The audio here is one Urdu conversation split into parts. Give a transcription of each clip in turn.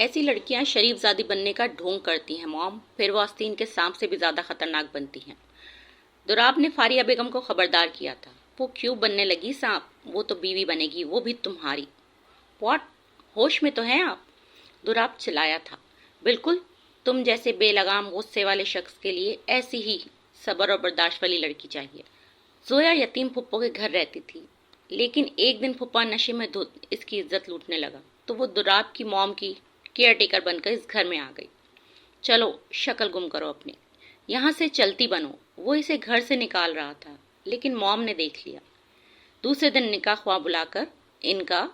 ایسی لڑکیاں شریف زادی بننے کا ڈھونگ کرتی ہیں موم، پھر وہ آستین کے سانپ سے بھی زیادہ خطرناک بنتی ہیں۔ دراب نے فاریہ بیگم کو خبردار کیا تھا، وہ کیوں بننے لگی سانپ؟ وہ تو بیوی بنے گی، وہ بھی تمہاری۔ واٹ؟ ہوش میں تو ہیں آپ؟ دراب چلایا تھا۔ بالکل، تم جیسے بے لگام غصے والے شخص کے لیے ایسی ہی صبر اور برداشت والی لڑکی چاہیے۔ زویا یتیم پھپھو کے گھر رہتی تھی، لیکن ایک دن پھپھا نشے میں دھت اس کی عزت لوٹنے لگا تو وہ دراب کی موم کی کیئر ٹیکر بن کر اس گھر میں آ گئی۔ چلو شکل گم کرو اپنی، یہاں سے چلتی بنو۔ وہ اسے گھر سے نکال رہا تھا، لیکن موم نے دیکھ لیا۔ دوسرے دن نکاح خواہ بلا کر ان کا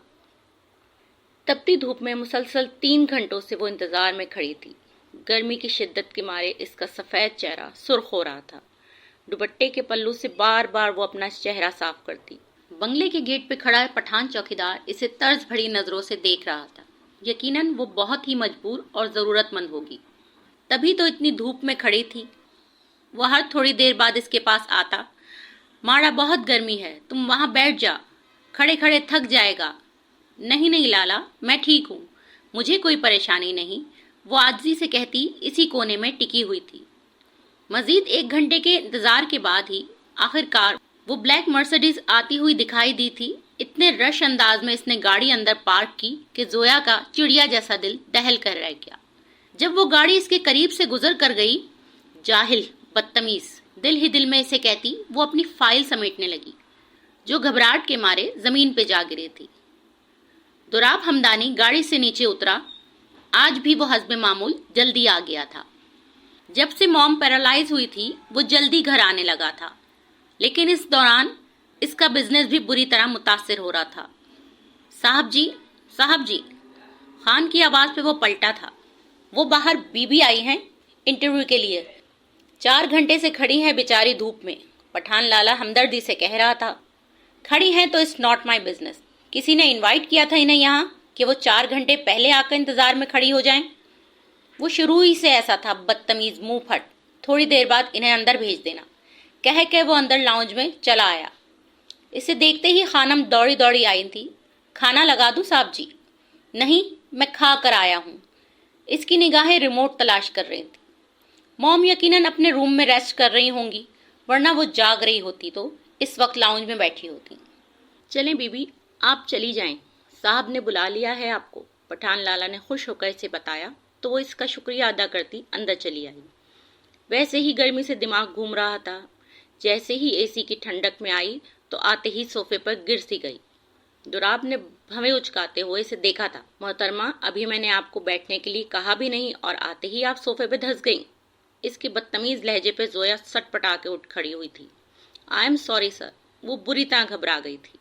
تپتی دھوپ میں مسلسل 3 گھنٹوں سے وہ انتظار میں کھڑی تھی۔ گرمی کی شدت کے مارے اس کا سفید چہرہ سرخ ہو رہا تھا۔ دوپٹے کے پلو سے بار بار وہ اپنا چہرہ صاف کرتی۔ بنگلے کے گیٹ پہ کھڑا پٹھان چوکیدار اسے طرز بھری نظروں سے دیکھ رہا تھا۔ یقیناً وہ بہت ہی مجبور اور ضرورت مند ہوگی، تبھی تو اتنی دھوپ میں کھڑی تھی۔ وہ ہر تھوڑی دیر بعد اس کے پاس آتا۔ ماڑا بہت گرمی ہے، تم وہاں بیٹھ جا، کھڑے کھڑے تھک جائے گا۔ نہیں نہیں لالا، میں ٹھیک ہوں، مجھے کوئی پریشانی نہیں، وہ عاجزی سے کہتی اسی کونے میں ٹکی ہوئی تھی۔ مزید 1 گھنٹے کے انتظار کے بعد ہی آخر کار وہ بلیک مرسیڈیز آتی ہوئی دکھائی دی تھی۔ اتنے رش انداز میں اس نے گاڑی اندر پارک کی کہ زویا کا چڑیا جیسا دل دہل کر رہ گیا۔ جب وہ گاڑی اس کے قریب سے گزر کر گئی، جاہل، بدتمیز، دل ہی دل میں اسے کہتی، وہ اپنی فائل سمیٹنے لگی، جو گھبراہٹ کے مارے زمین پہ جا گری تھی۔ دراب ہمدانی گاڑی سے نیچے اترا۔ آج بھی وہ حسب معمول جلدی آ گیا تھا۔ جب سے موم پیرالائز ہوئی تھی وہ جلدی گھر آنے لگا تھا، لیکن اس دوران اس کا بزنس بھی بری طرح متاثر ہو رہا تھا۔ صاحب جی، صاحب جی، خان کی آواز پہ وہ پلٹا تھا۔ وہ باہر بی بی آئی ہیں انٹرویو کے لیے، 4 گھنٹے سے کھڑی ہیں بیچاری دھوپ میں۔ پٹھان لالا ہمدردی سے کہہ رہا تھا۔ کھڑی ہیں تو اٹس ناٹ مائی بزنس۔ کسی نے انوائٹ کیا تھا انہیں یہاں کہ وہ 4 گھنٹے پہلے آ کر انتظار میں کھڑی ہو جائیں؟ وہ شروع ہی سے ایسا تھا، بدتمیز، منہ پھٹ۔ تھوڑی دیر بعد انہیں اندر بھیج دینا، کہہ کے وہ اندر لاؤنج میں چلا آیا۔ اسے دیکھتے ہی خانم دوڑی دوڑی آئی تھی۔ کھانا لگا دوں صاحب جی؟ نہیں، میں کھا کر آیا ہوں۔ اس کی نگاہیں ریموٹ تلاش کر رہی تھی۔ موم یقیناً اپنے روم میں ریسٹ کر رہی ہوں گی، ورنہ وہ جاگ رہی ہوتی تو اس وقت لاؤنج میں بیٹھی ہوتی۔ چلیں بی بی، آپ چلی جائیں، صاحب نے بلا لیا ہے آپ کو، پٹھان لالا نے خوش ہو کر اسے بتایا تو وہ اس کا شکریہ ادا کرتی اندر چلی آئی۔ ویسے ہی گرمی سے دماغ گھوم رہا تھا۔ جیسے ہی اے سی کی ٹھنڈک میں آئی تو آتے ہی صوفے پر گر سی گئی۔ دراب نے بھویں اچکاتے ہوئے اسے دیکھا تھا۔ محترمہ، ابھی میں نے آپ کو بیٹھنے کے لیے کہا بھی نہیں اور آتے ہی آپ صوفے پہ دھس گئیں۔ اس کے بدتمیز لہجے پہ زویا سٹ پٹا کے اٹھ کھڑی ہوئی تھی۔ آئی ایم سوری سر، وہ بری طرح گھبرا گئی تھی۔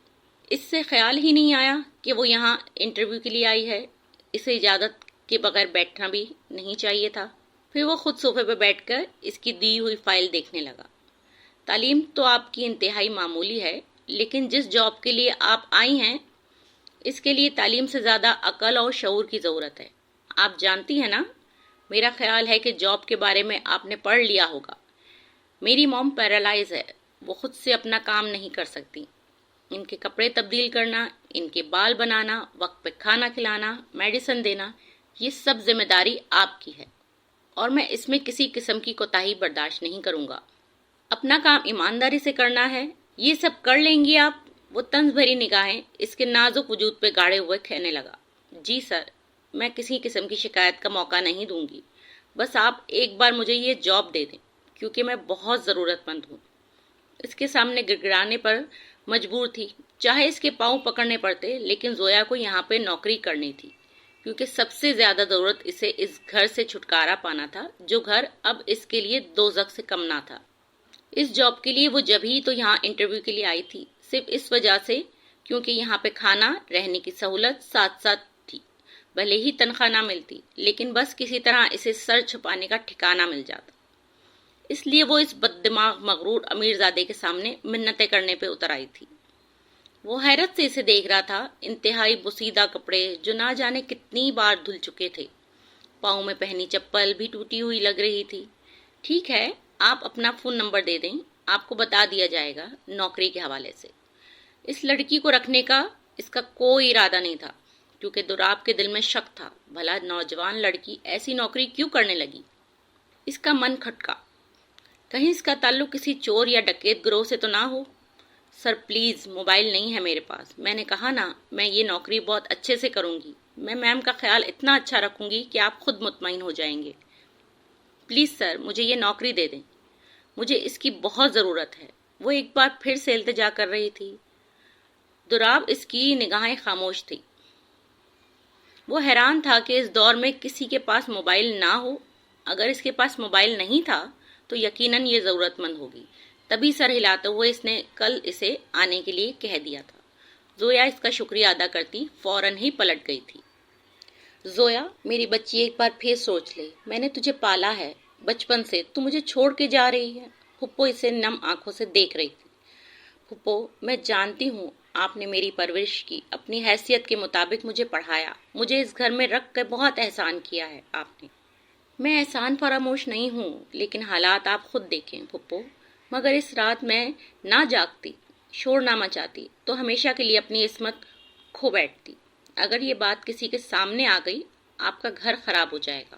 اس سے خیال ہی نہیں آیا کہ وہ یہاں انٹرویو کے لیے آئی ہے، اسے اجازت کے بغیر بیٹھنا بھی نہیں چاہیے تھا۔ پھر وہ خود صوفے پہ بیٹھ کر اس کی دی ہوئی فائل دیکھنے لگا۔ تعلیم تو آپ کی انتہائی معمولی ہے، لیکن جس جاب کے لیے آپ آئی ہیں اس کے لیے تعلیم سے زیادہ عقل اور شعور کی ضرورت ہے۔ آپ جانتی ہیں نا، میرا خیال ہے کہ جاب کے بارے میں آپ نے پڑھ لیا ہوگا۔ میری موم پیرالائز ہے، وہ خود سے اپنا کام نہیں کر سکتی۔ ان کے کپڑے تبدیل کرنا، ان کے بال بنانا، وقت پہ کھانا کھلانا، میڈیسن دینا، یہ سب ذمہ داری آپ کی ہے، اور میں اس میں کسی قسم کی کوتاہی برداشت نہیں کروں گا۔ اپنا کام ایمانداری سے کرنا ہے، یہ سب کر لیں گی آپ؟ وہ طنز بھری نگاہیں اس کے نازک وجود پہ گاڑے ہوئے کہنے لگا۔ جی سر، میں کسی قسم کی شکایت کا موقع نہیں دوں گی، بس آپ ایک بار مجھے یہ جاب دے دیں، کیونکہ میں بہت ضرورت مند ہوں۔ اس کے سامنے گڑگڑانے پر مجبور تھی، چاہے اس کے پاؤں پکڑنے پڑتے، لیکن زویا کو یہاں پہ نوکری کرنی تھی، کیونکہ سب سے زیادہ ضرورت اسے اس گھر سے چھٹکارا پانا تھا، جو گھر اب اس کے لیے دوزخ سے کم نہ تھا۔ اس جاب کے لیے وہ جب ہی تو یہاں انٹرویو کے لیے آئی تھی، صرف اس وجہ سے کیونکہ یہاں پہ کھانا، رہنے کی سہولت ساتھ ساتھ تھی۔ بھلے ہی تنخواہ نہ ملتی، لیکن بس کسی طرح اسے سر چھپانے کا ٹھکانہ مل جاتا۔ اس لیے وہ اس بد دماغ مغرور امیر زادے کے سامنے منتیں کرنے پہ اتر آئی تھی۔ وہ حیرت سے اسے دیکھ رہا تھا۔ انتہائی بوسیدہ کپڑے جو نہ جانے کتنی بار دھل چکے تھے، پاؤں میں پہنی چپل بھی ٹوٹی ہوئی لگ رہی تھی۔ ٹھیک ہے، آپ اپنا فون نمبر دے دیں، آپ کو بتا دیا جائے گا نوکری کے حوالے سے۔ اس لڑکی کو رکھنے کا اس کا کوئی ارادہ نہیں تھا، کیونکہ دراب کے دل میں شک تھا، بھلا نوجوان لڑکی ایسی نوکری کیوں کرنے لگی؟ اس کا من کھٹکا، کہیں اس کا تعلق کسی چور یا ڈکیت گروہ سے تو نہ ہو؟ سر پلیز، موبائل نہیں ہے میرے پاس، میں نے کہا نا میں یہ نوکری بہت اچھے سے کروں گی، میں میم کا خیال اتنا اچھا رکھوں گی کہ آپ خود مطمئن ہو جائیں گے۔ پلیز سر، مجھے یہ نوکری دے دیں، مجھے اس کی بہت ضرورت ہے، وہ ایک بار پھر سے التجا کر رہی تھی۔ دراب اس کی نگاہیں خاموش تھی، وہ حیران تھا کہ اس دور میں کسی کے پاس موبائل نہ ہو۔ اگر اس کے پاس موبائل نہیں تھا تو یقیناً یہ ضرورت مند ہوگی، تبھی سر ہلاتے ہوئے اس نے کل اسے آنے کے لیے کہہ دیا تھا۔ زویا اس کا شکریہ ادا کرتی فوراً ہی پلٹ گئی تھی۔ زویا میری بچی، ایک بار پھر سوچ لے، میں نے تجھے پالا ہے بچپن سے، تو مجھے چھوڑ کے جا رہی ہے؟ پھپھو اسے نم آنکھوں سے دیکھ رہی تھی۔ پھپھو، میں جانتی ہوں آپ نے میری پرورش کی، اپنی حیثیت کے مطابق مجھے پڑھایا، مجھے اس گھر میں رکھ کر بہت احسان کیا ہے آپ نے۔ میں احسان فراموش نہیں ہوں، لیکن حالات آپ خود دیکھیں پھپھو، مگر اس رات میں نہ جاگتی، شور نہ مچاتی تو ہمیشہ کے لیے اپنی عصمت کھو بیٹھتی۔ اگر یہ بات کسی کے سامنے آ گئی، آپ کا گھر خراب ہو جائے گا۔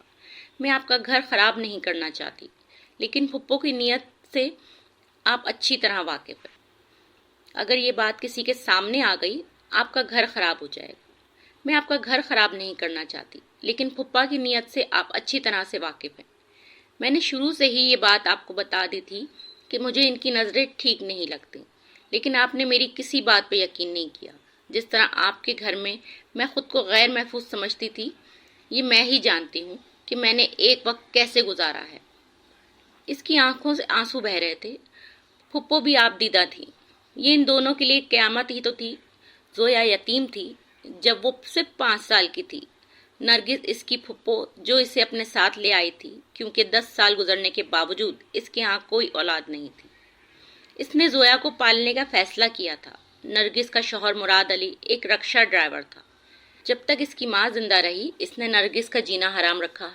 میں آپ کا گھر خراب نہیں کرنا چاہتی، لیکن پھپھو کی نیت سے آپ اچھی طرح واقف ہیں۔ اگر یہ بات کسی کے سامنے آ گئی، آپ کا گھر خراب ہو جائے گا۔ میں آپ کا گھر خراب نہیں کرنا چاہتی، لیکن پھپھا کی نیت سے آپ اچھی طرح سے واقف ہیں۔ میں نے شروع سے ہی یہ بات آپ کو بتا دی تھی کہ مجھے ان کی نظریں ٹھیک نہیں لگتی، لیکن آپ نے میری کسی بات پہ یقین نہیں کیا۔ جس طرح آپ کے گھر میں خود کو غیر محفوظ سمجھتی تھی، یہ میں ہی جانتی ہوں کہ میں نے ایک وقت کیسے گزارا ہے۔ اس کی آنکھوں سے آنسو بہہ رہے تھے۔ پھپھو بھی آپ دیدہ تھی، یہ ان دونوں کے لیے قیامت ہی تو تھی۔ زویا یتیم تھی جب وہ صرف 5 سال کی تھی۔ نرگس اس کی پھپھو جو اسے اپنے ساتھ لے آئی تھی، کیونکہ 10 سال گزرنے کے باوجود اس کے ہاں کوئی اولاد نہیں تھی۔ اس نے زویا کو پالنے کا فیصلہ کیا تھا۔ نرگس کا شوہر مراد علی ایک رکشہ ڈرائیور تھا۔ جب تک اس کی ماں زندہ رہی، اس نے نرگس کا جینا حرام رکھا،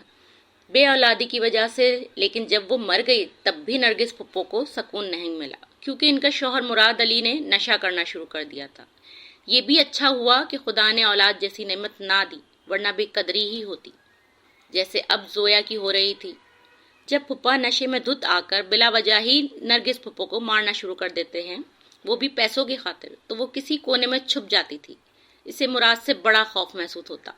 بے اولادی کی وجہ سے، لیکن جب وہ مر گئی تب بھی نرگس پھپھو کو سکون نہیں ملا، کیونکہ ان کا شوہر مراد علی نے نشہ کرنا شروع کر دیا تھا۔ یہ بھی اچھا ہوا کہ خدا نے اولاد جیسی نعمت نہ دی، ورنہ بے قدری ہی ہوتی، جیسے اب زویا کی ہو رہی تھی۔ جب پھپھا نشے میں دھت آ کر بلا وجہ ہی نرگس پھپھو کو مارنا شروع کر دیتے ہیں، وہ بھی پیسوں کی خاطر، تو وہ کسی کونے میں چھپ جاتی تھی۔ اسے مراد سے بڑا خوف محسوس ہوتا۔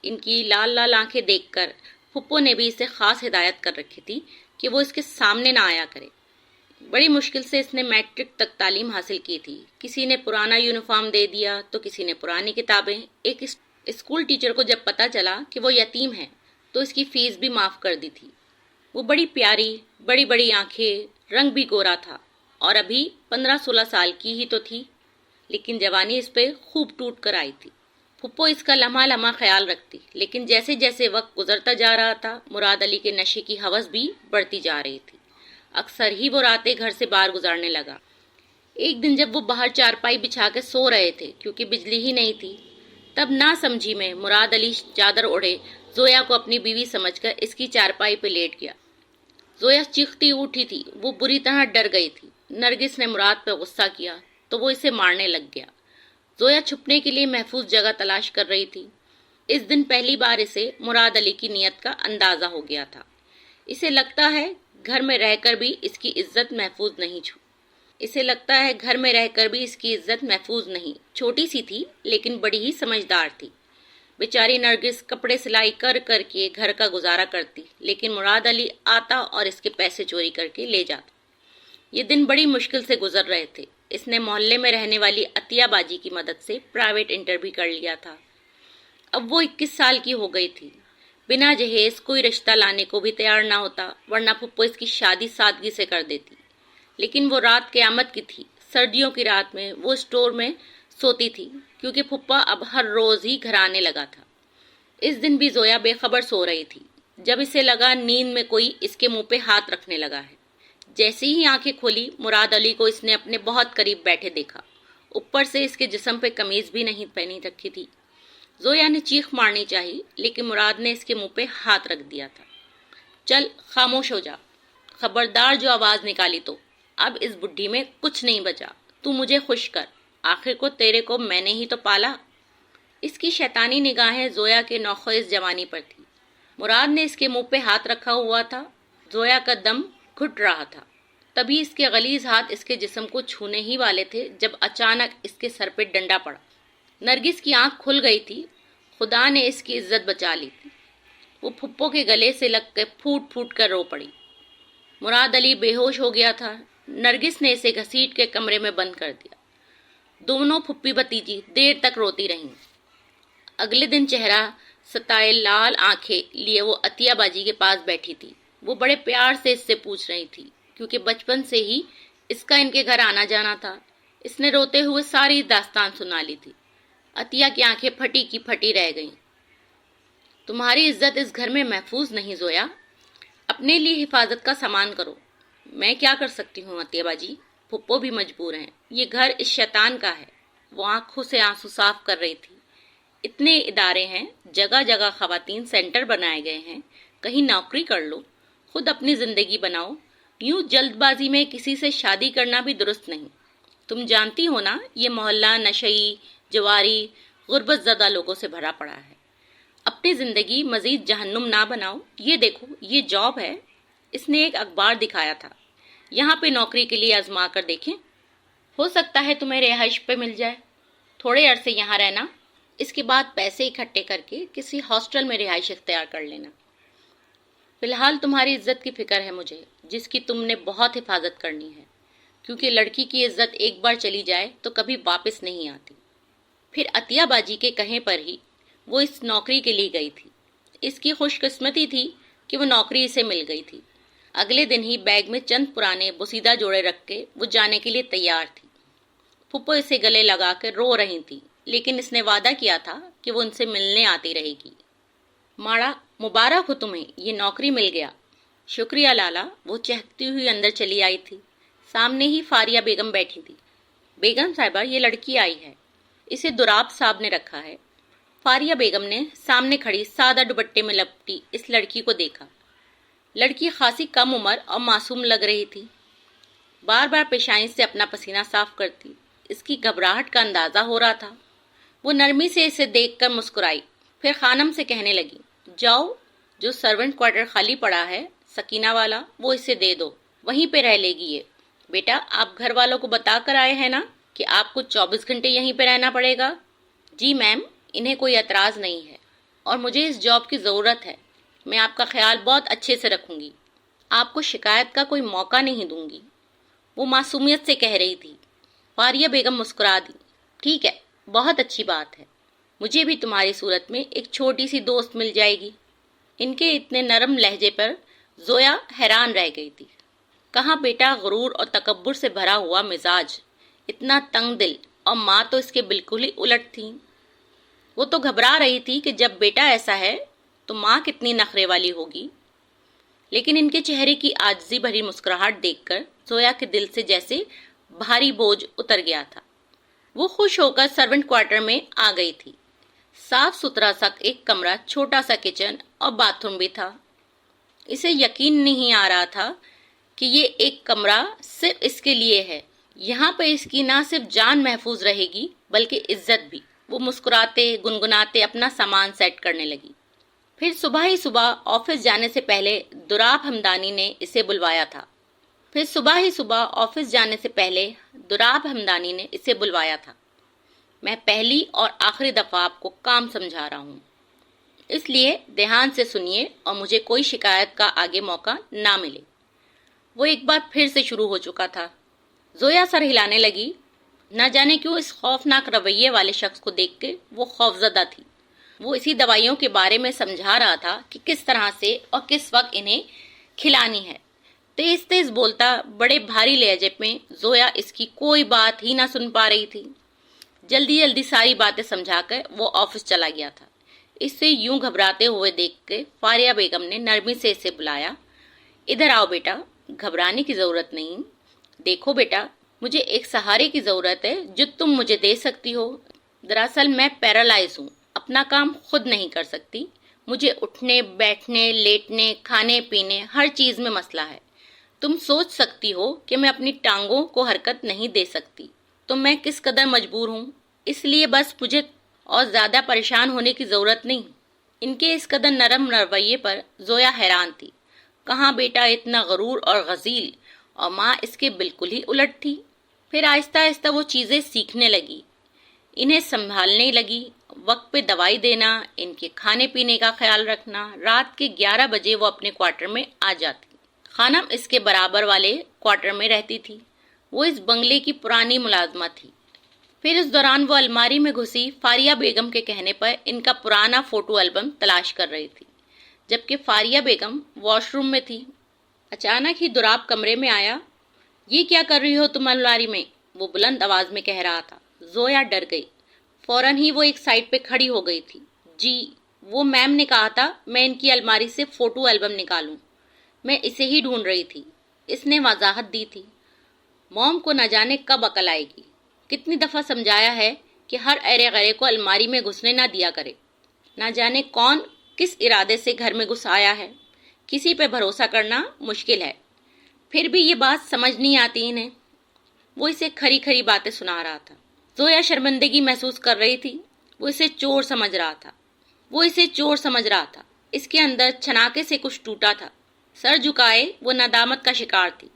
ان کی لال لال آنکھیں دیکھ کر پھپھو نے بھی اسے خاص ہدایت کر رکھی تھی کہ وہ اس کے سامنے نہ آیا کرے۔ بڑی مشکل سے اس نے میٹرک تک تعلیم حاصل کی تھی۔ کسی نے پرانا یونیفارم دے دیا تو کسی نے پرانی کتابیں۔ ایک اسکول ٹیچر کو جب پتا چلا کہ وہ یتیم ہے تو اس کی فیس بھی معاف کر دی تھی۔ وہ بڑی پیاری، بڑی بڑی آنکھیں، رنگ بھی گورا تھا، اور ابھی 15-16 سال کی ہی تو تھی، لیکن جوانی اس پہ خوب ٹوٹ کر آئی تھی۔ پھپھو اس کا لمحہ لمحہ خیال رکھتی، لیکن جیسے جیسے وقت گزرتا جا رہا تھا، مراد علی کے نشے کی ہوس بھی بڑھتی جا رہی تھی۔ اکثر ہی وہ راتیں گھر سے باہر گزارنے لگا۔ ایک دن جب وہ باہر چارپائی بچھا کے سو رہے تھے کیونکہ بجلی ہی نہیں تھی، تب نہ سمجھی میں مراد علی چادر اوڑھے زویا کو اپنی بیوی سمجھ کر اس کی چارپائی پہ لیٹ گیا۔ زویا چیختی اٹھی تھی، وہ بری طرح ڈر گئی تھی۔ نرگس نے مراد پہ غصہ کیا تو وہ اسے مارنے لگ گیا۔ زویا چھپنے کے لیے محفوظ جگہ تلاش کر رہی تھی۔ اس دن پہلی بار اسے مراد علی کی نیت کا اندازہ ہو گیا تھا۔ اسے لگتا ہے گھر میں رہ کر بھی اس کی عزت محفوظ نہیں۔ چھوٹی سی تھی لیکن بڑی ہی سمجھدار تھی۔ بیچاری نرگس کپڑے سلائی کر کر کے گھر کا گزارا کرتی، لیکن مراد علی آتا اور اس کے پیسے چوری کر کے لے جاتا۔ یہ دن بڑی مشکل سے گزر رہے تھے۔ اس نے محلے میں رہنے والی عطیہ باجی کی مدد سے پرائیویٹ انٹر بھی کر لیا تھا۔ اب وہ 21 سال کی ہو گئی تھی۔ بنا جہیز کوئی رشتہ لانے کو بھی تیار نہ ہوتا، ورنہ پھپھو اس کی شادی سادگی سے کر دیتی۔ لیکن وہ رات قیامت کی تھی۔ سردیوں کی رات میں وہ اسٹور میں سوتی تھی، کیونکہ پھپھا اب ہر روز ہی گھر آنے لگا تھا۔ اس دن بھی زویا بے خبر سو رہی تھی، جب اسے لگا نیند میں کوئی اس کے منہ پہ ہاتھ رکھنے لگا ہے۔ جیسے ہی آنکھیں کھولی، مراد علی کو اس نے اپنے بہت قریب بیٹھے دیکھا۔ اوپر سے اس کے جسم پہ قمیض بھی نہیں پہنی رکھی تھی۔ زویا نے چیخ مارنی چاہی، لیکن مراد نے اس کے منہ پہ ہاتھ رکھ دیا تھا۔ چل خاموش ہو جا، خبردار جو آواز نکالی تو اب اس بڈھی میں کچھ نہیں بچا۔ تو مجھے خوش کر، آخر کو تیرے کو میں نے ہی تو پالا۔ اس کی شیطانی نگاہیں زویا کے نوخیز جوانی پر تھی۔ مراد نے اس کے منہ پہ ہاتھ رکھا ہوا تھا۔ زویا کا دم گھٹ رہا تھا۔ تبھی اس کے غلیظ ہاتھ اس کے جسم کو چھونے ہی والے تھے جب اچانک اس کے سر پہ ڈنڈا پڑا۔ نرگس کی آنکھ کھل گئی تھی۔ خدا نے اس کی عزت بچا لی تھی۔ وہ پھپھو کے گلے سے لگ کے پھوٹ پھوٹ کر رو پڑی۔ مراد علی بے ہوش ہو گیا تھا۔ نرگس نے اسے گھسیٹ کے کمرے میں بند کر دیا۔ دونوں پھپھی بھتیجی دیر تک روتی رہیں۔ اگلے دن چہرہ ستائے لال آنکھیں لیے وہ عطیہ باجی کے پاس بیٹھی تھی۔ وہ بڑے پیار سے اس سے پوچھ رہی تھی کیونکہ بچپن سے ہی اس کا ان کے گھر آنا جانا تھا۔ اس نے روتے ہوئے ساری داستان سنا لی تھی۔ عطیہ کی آنکھیں پھٹی کی پھٹی رہ گئیں۔ تمہاری عزت اس گھر میں محفوظ نہیں زویا۔ اپنے لیے حفاظت کا سامان کرو۔ میں کیا کر سکتی ہوں عطیہ باجی؟ پھپھو بھی مجبور ہیں۔ یہ گھر اس شیطان کا ہے۔ وہ آنکھوں سے آنسو صاف کر رہی تھی۔ اتنے ادارے ہیں، جگہ جگہ خواتین سینٹر بنائے گئے ہیں، کہیں نوکری کر لو، خود اپنی زندگی بناؤ۔ یوں جلد بازی میں کسی سے شادی کرنا بھی درست نہیں۔ تم جانتی ہو نا یہ محلہ نشئی، جواری، غربت زدہ لوگوں سے بھرا پڑا ہے۔ اپنی زندگی مزید جہنم نہ بناؤ۔ یہ دیکھو، یہ جاب ہے۔ اس نے ایک اخبار دکھایا تھا۔ یہاں پہ نوکری کے لیے آزما کر دیکھیں، ہو سکتا ہے تمہیں رہائش پہ مل جائے۔ تھوڑے عرصے یہاں رہنا، اس کے بعد پیسے اکٹھے کر کے کسی ہاسٹل میں رہائش اختیار کر لینا۔ فی الحال تمہاری عزت کی فکر ہے مجھے، جس کی تم نے بہت حفاظت کرنی ہے، کیونکہ لڑکی کی عزت ایک بار چلی جائے تو کبھی واپس نہیں آتی۔ پھر عطیہ باجی کے کہیں پر ہی وہ اس نوکری کے لیے گئی تھی۔ اس کی خوش قسمتی تھی کہ وہ نوکری اسے مل گئی تھی۔ اگلے دن ہی بیگ میں چند پرانے بوسیدہ جوڑے رکھ کے وہ جانے کے لیے تیار تھی۔ پھپھو اسے گلے لگا کے رو رہی تھی، لیکن اس نے وعدہ کیا تھا کہ وہ ان سے ملنے آتی رہے گی۔ ماڑا، مبارک ہو تمہیں، یہ نوکری مل گیا۔ شکریہ لالا۔ وہ چہکتی ہوئی اندر چلی آئی تھی۔ سامنے ہی فاریہ بیگم بیٹھی تھی۔ بیگم صاحبہ، یہ لڑکی آئی ہے، اسے دراب صاحب نے رکھا ہے۔ فاریہ بیگم نے سامنے کھڑی سادہ دوپٹے میں لپٹی اس لڑکی کو دیکھا۔ لڑکی خاصی کم عمر اور معصوم لگ رہی تھی۔ بار بار پیشانی سے اپنا پسینہ صاف کرتی۔ اس کی گھبراہٹ کا اندازہ ہو رہا تھا۔ وہ نرمی سے اسے دیکھ کر مسکرائی، پھر خانم سے کہنے لگی، جاؤ، جو سرونٹ کوارٹر خالی پڑا ہے سکینہ والا، وہ اسے دے دو، وہیں پہ رہ لے گی یہ۔ بیٹا، آپ گھر والوں کو بتا کر آئے ہیں نا کہ آپ کو 24 گھنٹے یہیں پہ رہنا پڑے گا؟ جی میم، انہیں کوئی اعتراض نہیں ہے، اور مجھے اس جاب کی ضرورت ہے۔ میں آپ کا خیال بہت اچھے سے رکھوں گی، آپ کو شکایت کا کوئی موقع نہیں دوں گی۔ وہ معصومیت سے کہہ رہی تھی۔ فاریہ بیگم مسکرا دی۔ ٹھیک ہے، بہت اچھی بات ہے، مجھے بھی تمہاری صورت میں ایک چھوٹی سی دوست مل جائے گی۔ ان کے اتنے نرم لہجے پر زویا حیران رہ گئی تھی۔ کہاں بیٹا غرور اور تکبر سے بھرا ہوا مزاج، اتنا تنگ دل، اور ماں تو اس کے بالکل ہی الٹ تھی۔ وہ تو گھبرا رہی تھی کہ جب بیٹا ایسا ہے تو ماں کتنی نخرے والی ہوگی، لیکن ان کے چہرے کی عاجزی بھری مسکراہٹ دیکھ کر زویا کے دل سے جیسے بھاری بوجھ اتر گیا تھا۔ وہ خوش ہو کر سرونٹ کوارٹر میں آ گئی تھی۔ صاف ستھرا سا ایک کمرہ، چھوٹا سا کچن اور باتھ روم بھی تھا۔ اسے یقین نہیں آ رہا تھا کہ یہ ایک کمرہ صرف اس کے لیے ہے۔ یہاں پہ اس کی نہ صرف جان محفوظ رہے گی بلکہ عزت بھی۔ وہ مسکراتے گنگناتے اپنا سامان سیٹ کرنے لگی۔ پھر صبح ہی صبح آفس جانے سے پہلے دراب ہمدانی نے اسے بلوایا تھا۔ میں پہلی اور آخری دفعہ آپ کو کام سمجھا رہا ہوں، اس لیے دھیان سے سنیے اور مجھے کوئی شکایت کا آگے موقع نہ ملے۔ وہ ایک بار پھر سے شروع ہو چکا تھا۔ زویا سر ہلانے لگی۔ نہ جانے کیوں اس خوفناک رویے والے شخص کو دیکھ کے وہ خوفزدہ تھی۔ وہ اسی دوائیوں کے بارے میں سمجھا رہا تھا کہ کس طرح سے اور کس وقت انہیں کھلانی ہے۔ تیز تیز بولتا، بڑے بھاری لہجے میں زویا اس کی کوئی بات ہی نہ سن پا رہی تھی۔ جلدی جلدی ساری باتیں سمجھا کر وہ آفس چلا گیا تھا۔ اس سے یوں گھبراتے ہوئے دیکھ کے فاریہ بیگم نے نرمی سے اسے بلایا۔ ادھر آؤ بیٹا، گھبرانے کی ضرورت نہیں۔ دیکھو بیٹا، مجھے ایک سہارے کی ضرورت ہے جو تم مجھے دے سکتی ہو۔ دراصل میں پیرالائز ہوں، اپنا کام خود نہیں کر سکتی۔ مجھے اٹھنے، بیٹھنے، لیٹنے، کھانے پینے ہر چیز میں مسئلہ ہے۔ تم سوچ سکتی ہو کہ میں اپنی ٹانگوں کو حرکت نہیں دے سکتی، تو میں کس قدر مجبور ہوں۔ اس لیے بس مجھے اور زیادہ پریشان ہونے کی ضرورت نہیں۔ ان کے اس قدر نرم رویے پر زویا حیران تھی۔ کہاں بیٹا اتنا غرور اور غزیل، اور ماں اس کے بالکل ہی الٹ تھی۔ پھر آہستہ آہستہ وہ چیزیں سیکھنے لگی، انہیں سنبھالنے لگی، وقت پہ دوائی دینا، ان کے کھانے پینے کا خیال رکھنا۔ رات کے 11 بجے وہ اپنے کوارٹر میں آ جاتی۔ خانم اس کے برابر والے کوارٹر میں رہتی تھی، وہ اس بنگلے کی پرانی ملازمہ تھی۔ پھر اس دوران وہ الماری میں گھسی فاریہ بیگم کے کہنے پر ان کا پرانا فوٹو البم تلاش کر رہی تھی، جبکہ فاریہ بیگم واش روم میں تھی۔ اچانک ہی دراب کمرے میں آیا۔ یہ کیا کر رہی ہو تم الماری میں؟ وہ بلند آواز میں کہہ رہا تھا۔ زویا ڈر گئی، فوراً ہی وہ ایک سائڈ پہ کھڑی ہو گئی تھی۔ جی، وہ میم نے کہا تھا میں ان کی الماری سے فوٹو البم نکالوں، میں اسے ہی ڈھونڈ رہی تھی، اس نے وضاحت دی تھی۔ موم کو نہ جانے کب عقل آئے گی، کتنی دفعہ سمجھایا ہے کہ ہر ایرے غیرے کو الماری میں گھسنے نہ دیا کرے۔ نہ جانے کون کس ارادے سے گھر میں گھس آیا ہے، کسی پہ بھروسہ کرنا مشکل ہے۔ پھر بھی یہ بات سمجھ نہیں آتی انہیں۔ وہ اسے کھری کھری باتیں سنا رہا تھا۔ زویا شرمندگی محسوس کر رہی تھی، وہ اسے چور سمجھ رہا تھا۔ اس کے اندر چھناکے سے کچھ ٹوٹا تھا۔ سر جھکائے وہ ندامت کا شکار تھی۔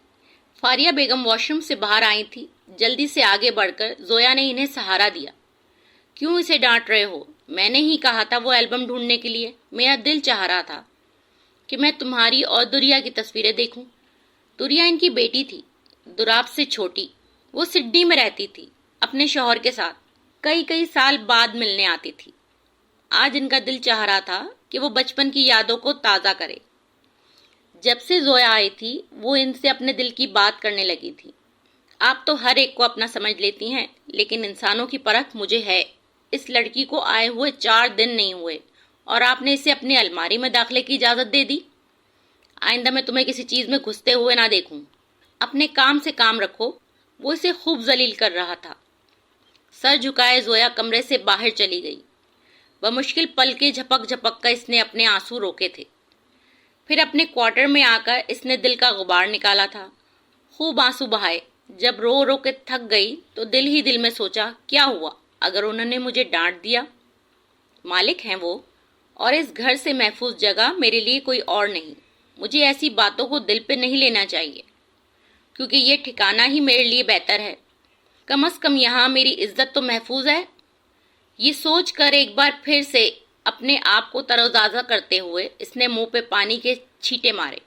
فاریہ بیگم واش روم سے باہر آئی تھی۔ جلدی سے آگے بڑھ کر زویا نے انہیں سہارا دیا۔ کیوں اسے ڈانٹ رہے ہو؟ میں نے ہی کہا تھا وہ البم ڈھونڈنے کے لیے۔ میرا دل چاہ رہا تھا کہ میں تمہاری اور دریا کی تصویریں دیکھوں۔ دریا ان کی بیٹی تھی، دراب سے چھوٹی۔ وہ سڈنی میں رہتی تھی اپنے شوہر کے ساتھ، کئی سال بعد ملنے آتی تھی۔ آج ان کا دل چاہ رہا تھا کہ وہ بچپن کی یادوں کو تازہ کرے۔ جب سے زویا آئی تھی وہ ان سے اپنے دل کی بات کرنے لگی تھی۔ آپ تو ہر ایک کو اپنا سمجھ لیتی ہیں، لیکن انسانوں کی پرکھ مجھے ہے۔ اس لڑکی کو آئے ہوئے 4 دن نہیں ہوئے اور آپ نے اسے اپنی الماری میں داخلے کی اجازت دے دی۔ آئندہ میں تمہیں کسی چیز میں گھستے ہوئے نہ دیکھوں۔ اپنے کام سے کام رکھو۔ وہ اسے خوب ذلیل کر رہا تھا۔ سر جھکائے زویا کمرے سے باہر چلی گئی۔ بمشکل پل کے جھپک کر اس نے اپنے آنسو روکے تھے۔ پھر اپنے کوارٹر میں آ کر اس نے دل کا غبار نکالا تھا، خوب آنسو بہائے۔ جب رو کے تھک گئی تو دل ہی دل میں سوچا، کیا ہوا اگر انہوں نے مجھے ڈانٹ دیا؟ مالک ہیں وہ، اور اس گھر سے محفوظ جگہ میرے لیے کوئی اور نہیں۔ مجھے ایسی باتوں کو دل پہ نہیں لینا چاہیے، کیونکہ یہ ٹھکانہ ہی میرے لیے بہتر ہے۔ کم از کم یہاں میری عزت تو محفوظ ہے۔ یہ سوچ کر ایک بار پھر سے اپنے آپ کو تر و تازہ کرتے ہوئے اس نے منہ پہ پانی کے چھینٹے مارے۔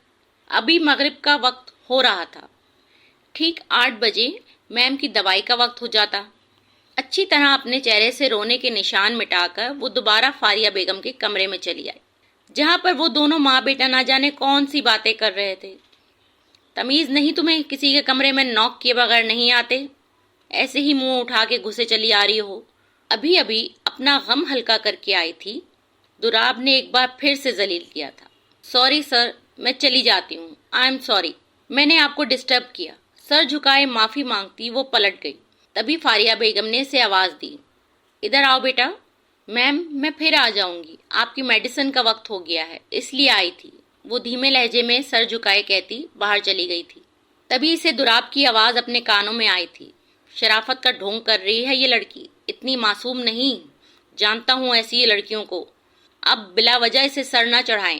ابھی مغرب کا وقت ہو رہا تھا۔ ٹھیک 8 بجے میم کی دوائی کا وقت ہو جاتا۔ اچھی طرح اپنے چہرے سے رونے کے نشان مٹا کر وہ دوبارہ فاریہ بیگم کے کمرے میں چلی آئی، جہاں پر وہ دونوں ماں بیٹا نہ جانے کون سی باتیں کر رہے تھے۔ تمیز نہیں تمہیں کسی کے کمرے میں نوک کیے بغیر نہیں آتے؟ ایسے ہی منہ اٹھا کے گھسے چلی آ رہی ہو۔ ابھی اپنا غم ہلکا کر کے آئی تھی، دراب نے ایک بار پھر سے ذلیل کیا تھا۔ سوری سر، میں چلی جاتی ہوں۔ آئی ایم سوری، میں نے آپ کو ڈسٹرب کیا۔ سر جھکائے معافی مانگتی وہ پلٹ گئی۔ تبھی فاریہ بیگم نے اسے آواز دی، ادھر آؤ بیٹا۔ میم میں پھر آ جاؤں گی، آپ کی میڈیسن کا وقت ہو گیا ہے، اس لیے آئی تھی، وہ دھیمے لہجے میں سر جھکائے کہتی باہر چلی گئی تھی۔ تبھی اسے دراب کی آواز اپنے کانوں میں آئی تھی، شرافت کا ڈھونگ کر رہی ہے یہ لڑکی، اتنی معصوم نہیں، جانتا ہوں ایسی لڑکیوں کو، اب بلا وجہ اسے سر نہ چڑھائیں۔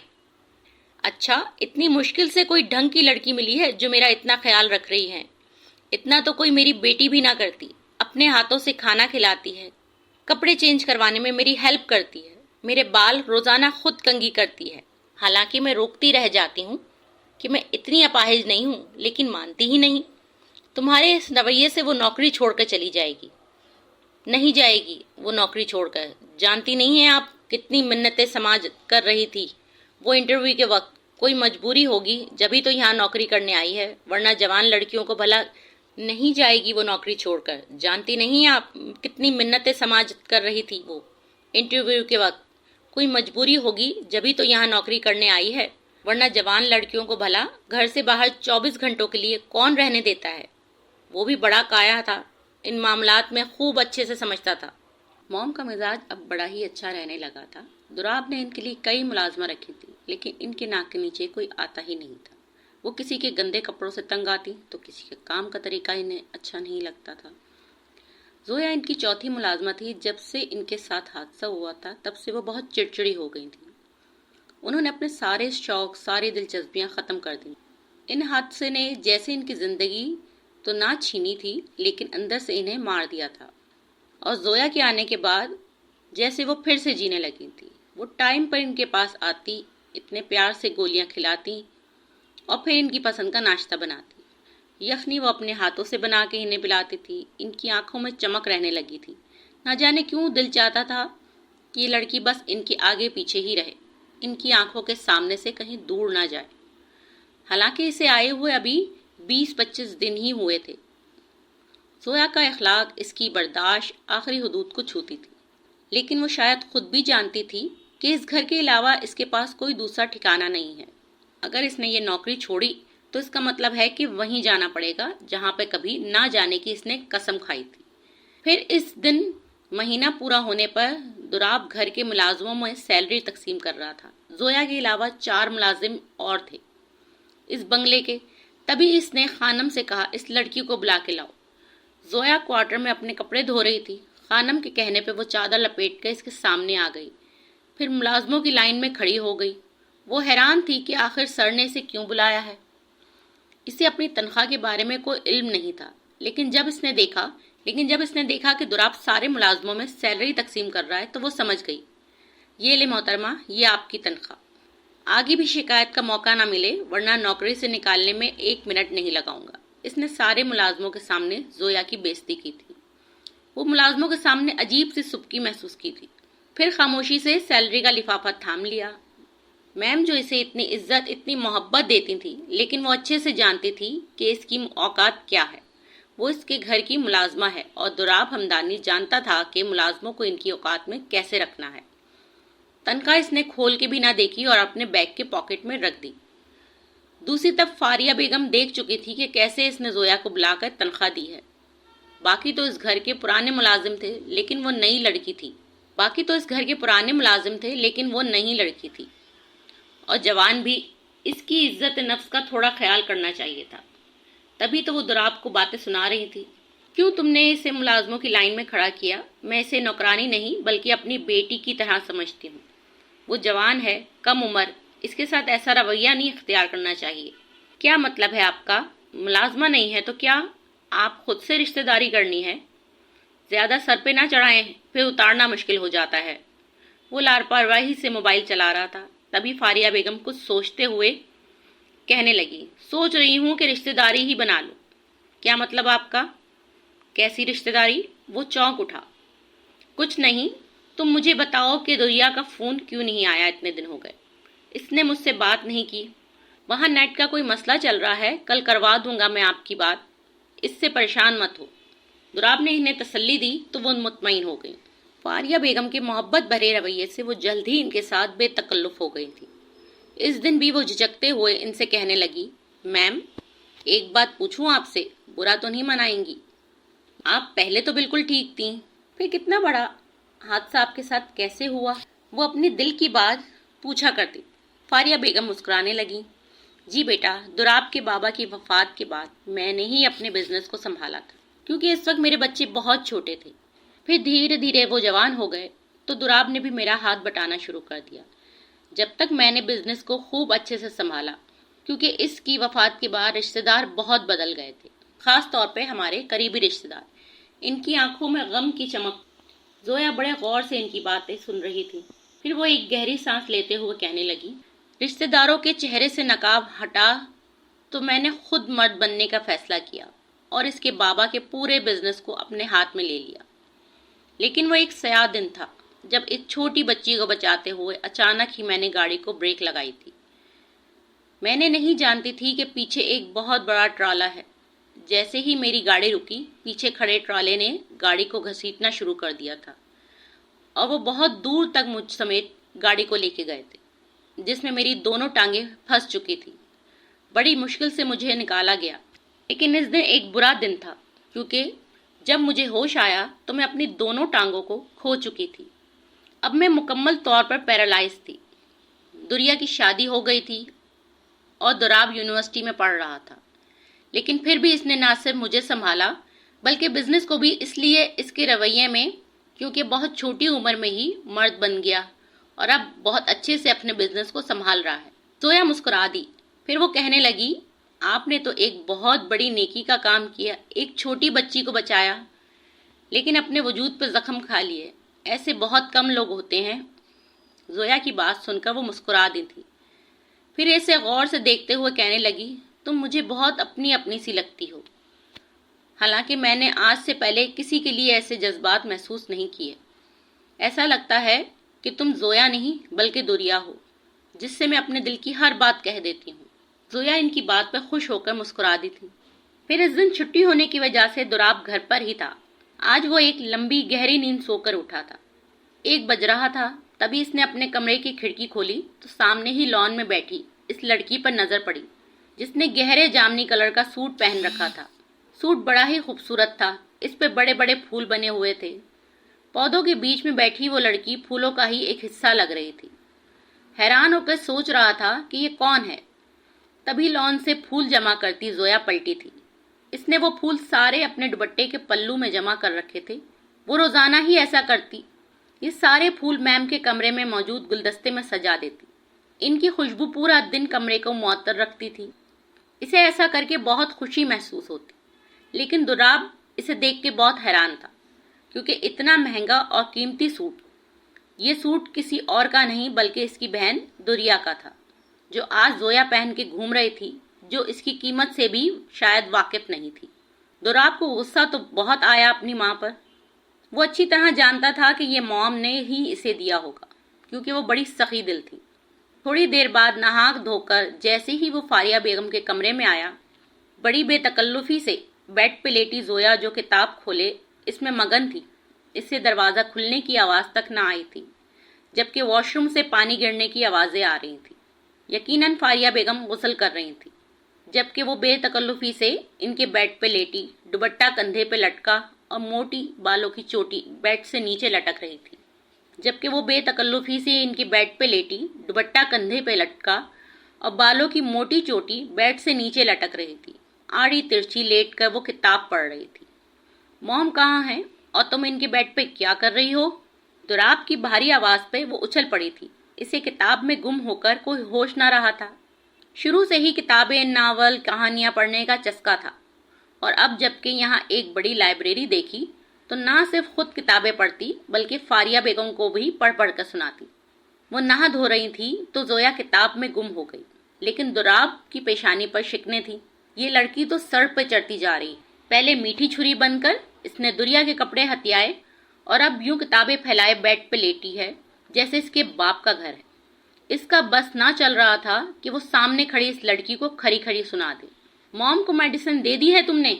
اچھا، اتنی مشکل سے کوئی ڈھنگ کی لڑکی ملی ہے جو میرا اتنا خیال رکھ رہی ہے؟ اتنا تو کوئی میری بیٹی بھی نہ کرتی، اپنے ہاتھوں سے کھانا کھلاتی ہے، کپڑے چینج کروانے میں میری ہیلپ کرتی ہے، میرے بال روزانہ خود کنگھی کرتی ہے۔ حالانکہ میں روکتی رہ جاتی ہوں کہ میں اتنی اپاہج نہیں ہوں، لیکن مانتی ہی نہیں۔ تمہارے اس رویے سے وہ نوکری چھوڑ کر چلی جائے گی۔ نہیں جائے گی وہ نوکری چھوڑ کر، جانتی نہیں ہیں آپ کتنی منتیں سماج کر رہی تھی وہ انٹرویو کے وقت۔ کوئی مجبوری ہوگی جبھی تو یہاں نوکری کرنے آئی ہے، ورنہ جوان لڑکیوں کو بھلا نہیں جائے گی وہ نوکری چھوڑ کر۔ جانتی نہیں ہیں آپ کتنی منتیں سماج کر رہی تھی وہ انٹرویو کے وقت۔ کوئی مجبوری ہوگی جبھی تو یہاں نوکری کرنے آئی ہے، ورنہ جوان لڑکیوں کو بھلا گھر سے باہر 24 گھنٹوں کے لیے کون رہنے دیتا ہے؟ وہ بھی بڑا کایا تھا، ان معاملات میں خوب اچھے سے سمجھتا تھا۔ موم کا مزاج اب بڑا ہی اچھا رہنے لگا تھا۔ دراب نے ان کے لیے کئی ملازمہ رکھی تھی، لیکن ان کے ناک کے نیچے کوئی آتا ہی نہیں تھا۔ وہ کسی کے گندے کپڑوں سے تنگ آتی تو کسی کے کام کا طریقہ انہیں اچھا نہیں لگتا تھا۔ زویا ان کی چوتھی ملازمہ تھی. جب سے ان کے ساتھ حادثہ ہوا تھا تب سے وہ بہت چڑچڑی ہو گئی تھی. انہوں نے اپنے سارے شوق، ساری دلچسپیاں ختم کر دیں. ان حادثے نے جیسے ان کی زندگی تو نہ چھینی تھی لیکن اندر سے انہیں مار دیا تھا. اور زویا کے آنے کے بعد جیسے وہ پھر سے جینے لگی تھی. وہ ٹائم پر ان کے پاس آتی، اتنے پیار سے گولیاں کھلاتی اور پھر ان کی پسند کا ناشتہ بناتی. یخنی وہ اپنے ہاتھوں سے بنا کے انہیں پلاتی تھی. ان کی آنکھوں میں چمک رہنے لگی تھی. نہ جانے کیوں دل چاہتا تھا کہ یہ لڑکی بس ان کے آگے پیچھے ہی رہے، ان کی آنکھوں کے سامنے سے کہیں دور نہ جائے. حالانکہ اسے آئے ہوئے ابھی 20-25 دن ہی ہوئے تھے. زویا کا اخلاق، اس کی برداشت آخری حدود کو چھوتی تھی. لیکن وہ شاید خود بھی جانتی تھی کہ اس گھر کے علاوہ اس کے پاس کوئی دوسرا ٹھکانہ نہیں ہے. اگر اس نے یہ نوکری چھوڑی تو اس کا مطلب ہے کہ وہیں جانا پڑے گا جہاں پہ کبھی نہ جانے کی اس نے قسم کھائی تھی. پھر اس دن مہینہ پورا ہونے پر دوراب گھر کے ملازموں میں سیلری تقسیم کر رہا تھا. زویا کے علاوہ 4 ملازم اور تھے اس بنگلے کے. تبھی اس نے خانم سے کہا اس لڑکی کو بلا کے لاؤ. زویا کوارٹر میں اپنے کپڑے دھو رہی تھی. خانم کے کہنے پہ وہ چادر لپیٹ کر اس کے سامنے آ گئی. پھر ملازموں کی لائن میں کھڑی ہو گئی. وہ حیران تھی کہ آخر سر نے اسے کیوں بلایا ہے. اسے اپنی تنخواہ کے بارے میں کوئی علم نہیں تھا. لیکن جب اس نے دیکھا کہ دوراب سارے ملازموں میں سیلری تقسیم کر رہا ہے تو وہ سمجھ گئی. یہ لے محترمہ، یہ آپ کی تنخواہ. آگے بھی شکایت کا موقع نہ ملے ورنہ نوکری سے نکالنے میں 1 منٹ نہیں لگاؤں گا. اس نے سارے ملازموں کے سامنے زویا کی بےزتی کی تھی. وہ ملازموں کے سامنے عجیب سی سبکی محسوس کی تھی. پھر خاموشی سے سیلری کا لفافہ تھام لیا. میم جو اسے اتنی عزت، اتنی محبت دیتی تھی، لیکن وہ اچھے سے جانتی تھی کہ اس کی اوقات کیا ہے. وہ اس کے گھر کی ملازمہ ہے اور دوراب ہمدانی جانتا تھا کہ ملازموں کو ان کی اوقات میں کیسے رکھنا ہے. تنخواہ اس نے کھول کے بھی نہ دیکھی اور اپنے بیگ کے پاکٹ میں رکھ دی. دوسری طرف فاریہ بیگم دیکھ چکی تھی کہ کیسے اس نے زویا کو بلا کر تنخواہ دی ہے. باقی تو اس گھر کے پرانے ملازم تھے لیکن وہ نئی لڑکی تھی اور جوان بھی. اس کی عزت نفس کا تھوڑا خیال کرنا چاہیے تھا. تبھی تو وہ دوراب کو باتیں سنا رہی تھی. کیوں تم نے اسے ملازموں کی لائن میں کھڑا کیا؟ میں اسے نوکرانی نہیں بلکہ اپنی بیٹی کی طرح سمجھتی ہوں. وہ جوان ہے، کم عمر، اس کے ساتھ ایسا رویہ نہیں اختیار کرنا چاہیے. کیا مطلب ہے آپ کا؟ ملازمہ نہیں ہے تو کیا آپ خود سے رشتہ داری کرنی ہے؟ زیادہ سر پہ نہ چڑھائیں، پھر اتارنا مشکل ہو جاتا ہے. وہ لاپرواہی سے موبائل چلا رہا تھا. تبھی فاریہ بیگم کچھ سوچتے ہوئے کہنے لگی، سوچ رہی ہوں کہ رشتہ داری ہی بنا لوں. کیا مطلب آپ کا؟ کیسی رشتہ داری؟ وہ چونک اٹھا. کچھ نہیں، تم مجھے بتاؤ کہ دریا کا فون کیوں نہیں آیا؟ اتنے دن ہو گئے اس نے مجھ سے بات نہیں کی. وہاں نیٹ کا کوئی مسئلہ چل رہا ہے، کل کروا دوں گا میں آپ کی بات، اس سے پریشان مت ہو. دوراب نے انہیں تسلی دی تو وہ مطمئن ہو گئی. فاریہ بیگم کے محبت بھرے رویے سے وہ جلد ہی ان کے ساتھ بے تکلف ہو گئی تھی. اس دن بھی وہ جھجکتے ہوئے ان سے کہنے لگی، میم ایک بات پوچھوں آپ سے؟ برا تو نہیں منائیں گی؟ آپ پہلے تو بالکل ٹھیک تھیں، پھر کتنا بڑا حادثہ آپ کے ساتھ کیسے ہوا؟ وہ اپنی دل کی بات پوچھا کرتی. فاریہ بیگم مسکرانے لگی. جی بیٹا، دوراب کے بابا کی وفات کے بعد میں نے ہی اپنے بزنس کو سنبھالا تھا، کیونکہ اس وقت میرے بچے بہت چھوٹے تھے. پھر دھیرے دھیرے وہ جوان ہو گئے تو دوراب نے بھی میرا ہاتھ بٹانا شروع کر دیا. جب تک میں نے بزنس کو خوب اچھے سے سنبھالا، کیونکہ اس کی وفات کے بعد رشتہ دار بہت بدل گئے تھے، خاص طور پہ ہمارے قریبی رشتہ دار. ان کی آنکھوں میں غم کی چمک. زویا بڑے غور سے ان کی باتیں سن رہی تھی. پھر وہ ایک گہری سانس لیتے ہوئے کہنے لگی، رشتہ داروں کے چہرے سے نقاب ہٹا تو میں نے خود مرد بننے کا فیصلہ کیا اور اس کے بابا کے پورے بزنس کو اپنے ہاتھ میں لے لیا. لیکن وہ ایک سیاہ دن تھا جب ایک چھوٹی بچی کو بچاتے ہوئے اچانک ہی میں نے گاڑی کو بریک لگائی تھی. میں نے نہیں جانتی تھی کہ پیچھے ایک بہت بڑا ٹرالا ہے. جیسے ہی میری گاڑی رکی، پیچھے کھڑے ٹرالے نے گاڑی کو گھسیٹنا شروع کر دیا تھا اور وہ بہت دور تک مجھ سمیت گاڑی کو لے کے گئے تھے، جس میں میری دونوں ٹانگیں پھنس چکی تھی. بڑی مشکل سے مجھے نکالا گیا. لیکن اس دن ایک برا دن تھا، کیونکہ جب مجھے ہوش آیا تو میں اپنی دونوں ٹانگوں کو کھو چکی تھی. اب میں مکمل طور پر پیرالائز تھی. دریا کی شادی ہو گئی تھی اور دوراب یونیورسٹی میں پڑھ رہا تھا. لیکن پھر بھی اس نے نہ صرف مجھے سنبھالا بلکہ بزنس کو بھی اس لیے اس کے رویے میں کیونکہ بہت چھوٹی عمر میں ہی مرد بن گیا اور اب بہت اچھے سے اپنے بزنس کو سنبھال رہا ہے۔ زویا مسکرا دی، پھر وہ کہنے لگی، آپ نے تو ایک بہت بڑی نیکی کا کام کیا، ایک چھوٹی بچی کو بچایا، لیکن اپنے وجود پہ زخم کھا لیے، ایسے بہت کم لوگ ہوتے ہیں۔ زویا کی بات سن کر وہ مسکرا دی تھی، پھر اسے غور سے دیکھتے ہوئے کہنے لگی، تم مجھے بہت اپنی اپنی سی لگتی ہو، حالانکہ میں نے آج سے پہلے کسی کے لیے ایسے جذبات محسوس نہیں کیے۔ ایسا لگتا ہے کہ تم زویا نہیں بلکہ دوریا ہو، جس سے میں اپنے دل کی ہر بات کہہ دیتی ہوں۔ زویا ان کی بات پہ خوش ہو کر مسکرا دی تھی۔ پھر اس دن چھٹی ہونے کی وجہ سے دراب گھر پر ہی تھا۔ آج وہ ایک لمبی گہری نیند سو کر اٹھا تھا۔ 1 بج رہا تھا، تبھی اس نے اپنے کمرے کی کھڑکی کھولی تو سامنے ہی لان میں بیٹھی اس لڑکی پر نظر پڑی جس نے گہرے جامنی کلر کا سوٹ پہن رکھا تھا۔ سوٹ بڑا ہی خوبصورت تھا، اس پہ بڑے بڑے پھول بنے ہوئے تھے۔ پودوں کے بیچ میں بیٹھی وہ لڑکی پھولوں کا ہی ایک حصہ لگ رہی تھی۔ حیران ہو کر سوچ رہا تھا کہ یہ کون ہے، تبھی لان سے پھول جمع کرتی زویا پلٹی تھی۔ اس نے وہ پھول سارے اپنے دوپٹے کے پلو میں جمع کر رکھے تھے۔ وہ روزانہ ہی ایسا کرتی، یہ سارے پھول میم کے کمرے میں موجود گلدستے میں سجا دیتی۔ ان کی خوشبو پورا دن کمرے کو معطر رکھتی تھی۔ اسے ایسا کر کے بہت خوشی محسوس ہوتی، لیکن دراب اسے دیکھ کے بہت حیران تھا، کیونکہ اتنا مہنگا اور قیمتی سوٹ، یہ سوٹ کسی اور کا نہیں بلکہ اس کی بہن دوریا کا تھا، جو آج زویا پہن کے گھوم رہی تھی، جو اس کی قیمت سے بھی شاید واقف نہیں تھی۔ دراب کو غصہ تو بہت آیا اپنی ماں پر۔ وہ اچھی طرح جانتا تھا کہ یہ موم نے ہی اسے دیا ہوگا، کیونکہ وہ بڑی سخی دل تھی۔ تھوڑی دیر بعد نہا دھو کر جیسے ہی وہ فاریہ بیگم کے کمرے میں آیا، بڑی بے تکلفی سے بیڈ پہ لیٹی زویا جو کتاب کھولے اس میں مگن تھی، اس سے دروازہ کھلنے کی آواز تک نہ آئی تھی، جبکہ واش روم سے پانی گرنے کی آوازیں آ رہی تھیں۔ یقیناً فاریہ بیگم غسل کر رہی تھی، جبکہ وہ بے تکلفی سے ان کے بیڈ پہ لیٹی، دوپٹہ کندھے پہ لٹکا اور موٹی بالوں کی چوٹی بیڈ سے نیچے لٹک رہی تھی۔ جبکہ وہ بے تکلفی سے ان کے بیڈ پہ لیٹی، دوپٹہ کندھے پہ لٹکا اور بالوں کی موٹی چوٹی بیڈ سے نیچے لٹک رہی تھی، آڑی ترچھی لیٹ کر وہ کتاب پڑھ رہی تھی۔ موم کہاں ہے اور تم ان کے بیڈ پہ کیا کر رہی ہو؟ دراب کی بھاری آواز پہ وہ اچھل پڑی تھی۔ اسے کتاب میں گم ہو کر کوئی ہوش نہ رہا تھا۔ شروع سے ہی کتابیں، ناول، کہانیاں پڑھنے کا چسکا تھا، اور اب جب کہ یہاں ایک بڑی لائبریری دیکھی تو نہ صرف خود کتابیں پڑھتی بلکہ فاریہ بیگم کو بھی پڑھ پڑھ کر سناتی۔ وہ نہا دھو رہی تھی تو زویا کتاب میں گم ہو گئی، لیکن دراب کی پیشانی پر شکنیں تھیں۔ یہ لڑکی تو سر پہ چڑھتی جا رہی، پہلے میٹھی چھری بن کر اس نے دوریا کے کپڑے ہتھیائے اور اب یوں کتابیں پھیلائے بیڈ پہ لیٹی ہے جیسے اس کے باپ کا گھر ہے۔ اس کا بس نہ چل رہا تھا کہ وہ سامنے کھڑی اس لڑکی کو کھڑی کھڑی سنا دے۔ موم کو میڈیسن دے دی ہے تم نے؟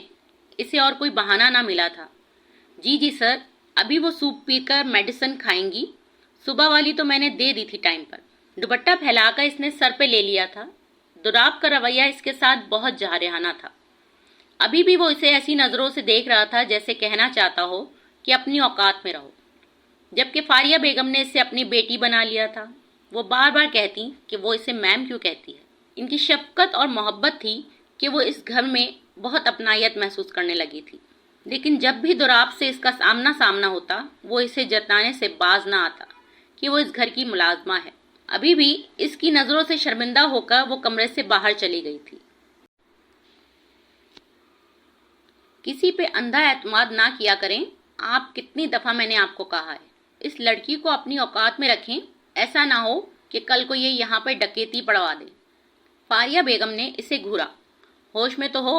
اسے اور کوئی بہانہ نہ ملا تھا۔ جی سر، ابھی وہ سوپ پی کر میڈیسن کھائیں گی، صبح والی تو میں نے دے دی تھی ٹائم پر۔ دوپٹہ پھیلا کر اس نے سر پہ لے لیا تھا۔ دراب کا رویہ اس کے ساتھ بہت جارحانہ تھا۔ ابھی بھی وہ اسے ایسی نظروں سے دیکھ رہا تھا جیسے کہنا چاہتا ہو کہ اپنی اوقات میں رہو، جبکہ فاریہ بیگم نے اسے اپنی بیٹی بنا لیا تھا۔ وہ بار بار کہتی کہ وہ اسے میم کیوں کہتی ہے۔ ان کی شفقت اور محبت تھی کہ وہ اس گھر میں بہت اپنائیت محسوس کرنے لگی تھی، لیکن جب بھی دراب سے اس کا سامنا ہوتا وہ اسے جتانے سے باز نہ آتا کہ وہ اس گھر کی ملازمہ ہے۔ ابھی بھی اس کی نظروں سے شرمندہ ہو کر وہ کمرے سے باہر چلی گئی تھی۔ کسی پہ اندھا اعتماد نہ کیا کریں، آپ کتنی دفعہ میں نے آپ کو کہا ہے۔ اس لڑکی کو اپنی اوقات میں رکھیں، ایسا نہ ہو کہ کل کو یہ یہاں پر ڈکیتی پڑوا دے۔ فاریہ بیگم نے اسے گھورا۔ ہوش میں تو ہو،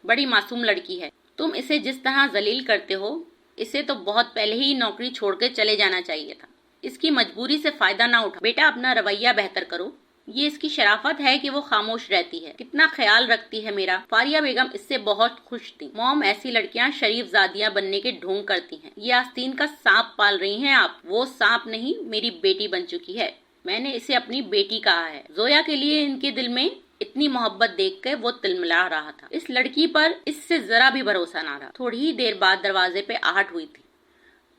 بڑی معصوم لڑکی ہے، تم اسے جس طرح ذلیل کرتے ہو، اسے تو بہت پہلے ہی نوکری چھوڑ کے چلے جانا چاہیے تھا۔ اس کی مجبوری سے فائدہ نہ اٹھا۔ بیٹا اپنا رویہ بہتر کرو، یہ اس کی شرافت ہے کہ وہ خاموش رہتی ہے، کتنا خیال رکھتی ہے میرا۔ فاریہ بیگم اس سے بہت خوش تھی۔ موم، ایسی لڑکیاں شریف زادیاں بننے کے ڈھونگ کرتی ہیں، یہ آستین کا سانپ پال رہی ہیں آپ۔ وہ سانپ نہیں، میری بیٹی بن چکی ہے، میں نے اسے اپنی بیٹی کہا ہے۔ زویا کے لیے ان کے دل میں اتنی محبت دیکھ کر وہ تلملا رہا تھا۔ اس لڑکی پر اس سے ذرا بھی بھروسہ نہ رہا۔ تھوڑی ہی دیر بعد دروازے پہ آہٹ ہوئی تھی۔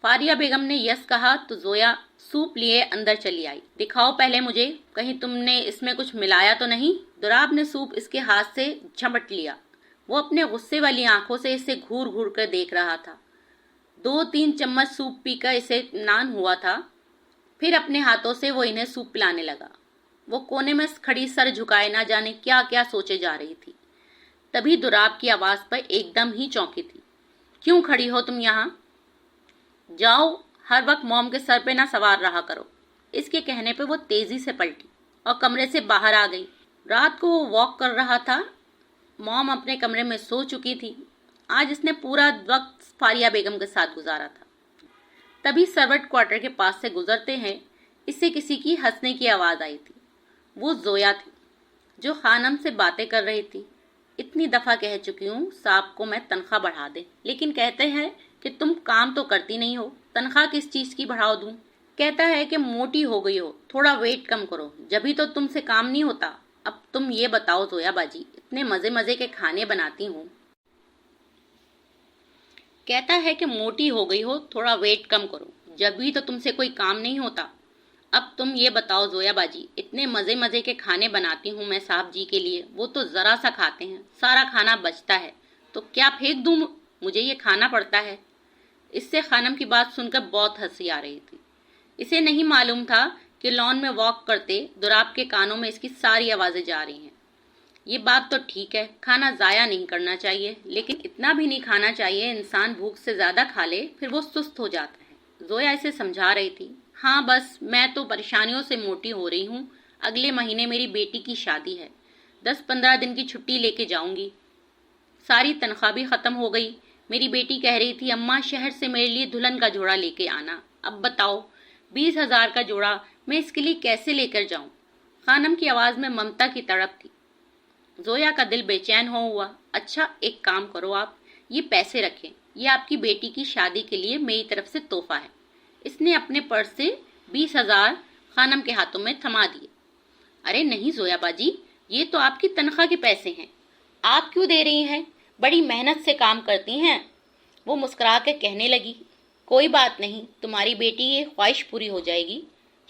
فاریہ بیگم نے یس کہا تو زویا سوپ لیے اندر چلی آئی۔ دکھاؤ پہلے مجھے، کہیں تم نے اس میں کچھ ملایا تو نہیں؟ دراب نے سوپ اس کے ہاتھ سے جھپٹ لیا۔ وہ اپنے غصے والی آنکھوں سے اسے گھور گھور کر دیکھ رہا تھا۔ 2-3 چمچ سوپ پی کر اسے اطمینان ہوا تھا، پھر اپنے ہاتھوں سے وہ انہیں سوپ پلانے لگا۔ وہ کونے میں کھڑی سر جھکائے نہ جانے کیا کیا سوچے جا رہی تھی۔ تبھی دوراب کی آواز پر ایک دم ہی چونکی تھی۔ کیوں کھڑی ہو تم یہاں؟ جاؤ، ہر وقت موم کے سر پہ نہ سوار رہا کرو۔ اس کے کہنے پہ وہ تیزی سے پلٹی اور کمرے سے باہر آ گئی۔ رات کو وہ واک کر رہا تھا۔ موم اپنے کمرے میں سو چکی تھی۔ آج اس نے پورا وقت فاریہ بیگم کے ساتھ گزارا تھا۔ تبھی سروٹ کوارٹر کے پاس سے گزرتے ہیں اس سے کسی کی ہنسنے کی آواز آئی تھی۔ وہ زویا تھی جو خانم سے باتیں کر رہی تھی۔ اتنی دفعہ کہہ چکی ہوں صاحب کو میں تنخواہ بڑھا دے، لیکن کہتے ہیں کہ تم کام تو کرتی نہیں ہو، تنخواہ کس چیز کی بڑھاؤ دوں؟ کہتا ہے کہ موٹی ہو گئی ہو، تھوڑا ویٹ کم کرو، جبھی تو تم سے کام نہیں ہوتا۔ اب تم یہ بتاؤ زویا باجی، اتنے مزے مزے کے کھانے بناتی ہوں۔ کہتا ہے کہ موٹی ہو گئی ہو، تھوڑا ویٹ کم کرو، جبھی تو تم سے کوئی کام نہیں ہوتا۔ اب تم یہ بتاؤ زویا باجی، اتنے مزے مزے کے کھانے بناتی ہوں میں صاحب جی کے لیے، وہ تو ذرا سا کھاتے ہیں، سارا کھانا بچتا ہے، تو کیا پھینک دوں؟ مجھے یہ کھانا پڑتا ہے۔ اس سے خانم کی بات سن کر بہت ہنسی آ رہی تھی۔ اسے نہیں معلوم تھا کہ لان میں واک کرتے دوراب کے کانوں میں اس کی ساری آوازیں جا رہی ہیں۔ یہ بات تو ٹھیک ہے، کھانا ضائع نہیں کرنا چاہیے، لیکن اتنا بھی نہیں کھانا چاہیے، انسان بھوک سے زیادہ کھا لے پھر وہ سست ہو جاتا ہے۔ زویا اسے سمجھا رہی تھی۔ ہاں بس میں تو پریشانیوں سے موٹی ہو رہی ہوں، اگلے مہینے میری بیٹی کی شادی ہے، 10-15 دن کی چھٹی لے کے جاؤں گی۔ ساری تنخواہ بھی ختم ہو گئی۔ میری بیٹی کہہ رہی تھی اماں شہر سے میرے لیے دلہن کا جوڑا لے کے آنا۔ اب بتاؤ 20,000 کا جوڑا میں اس کے لیے کیسے لے کر جاؤں؟ خانم کی آواز میں ممتا کی تڑپ تھی۔ زویا کا دل بے چین ہوا۔ اچھا ایک کام کرو، آپ یہ پیسے رکھیں، یہ آپ کی بیٹی کی شادی کے لیے میری طرف سے تحفہ ہے۔ اس نے اپنے پرس سے 20,000 خانم کے ہاتھوں میں تھما دیے۔ ارے نہیں زویا باجی، یہ تو آپ کی تنخواہ کے پیسے ہیں، آپ کیوں دے رہی ہیں؟ بڑی محنت سے کام کرتی ہیں۔ وہ مسکرا کے کہنے لگی، کوئی بات نہیں، تمہاری بیٹی کی خواہش پوری ہو جائے گی،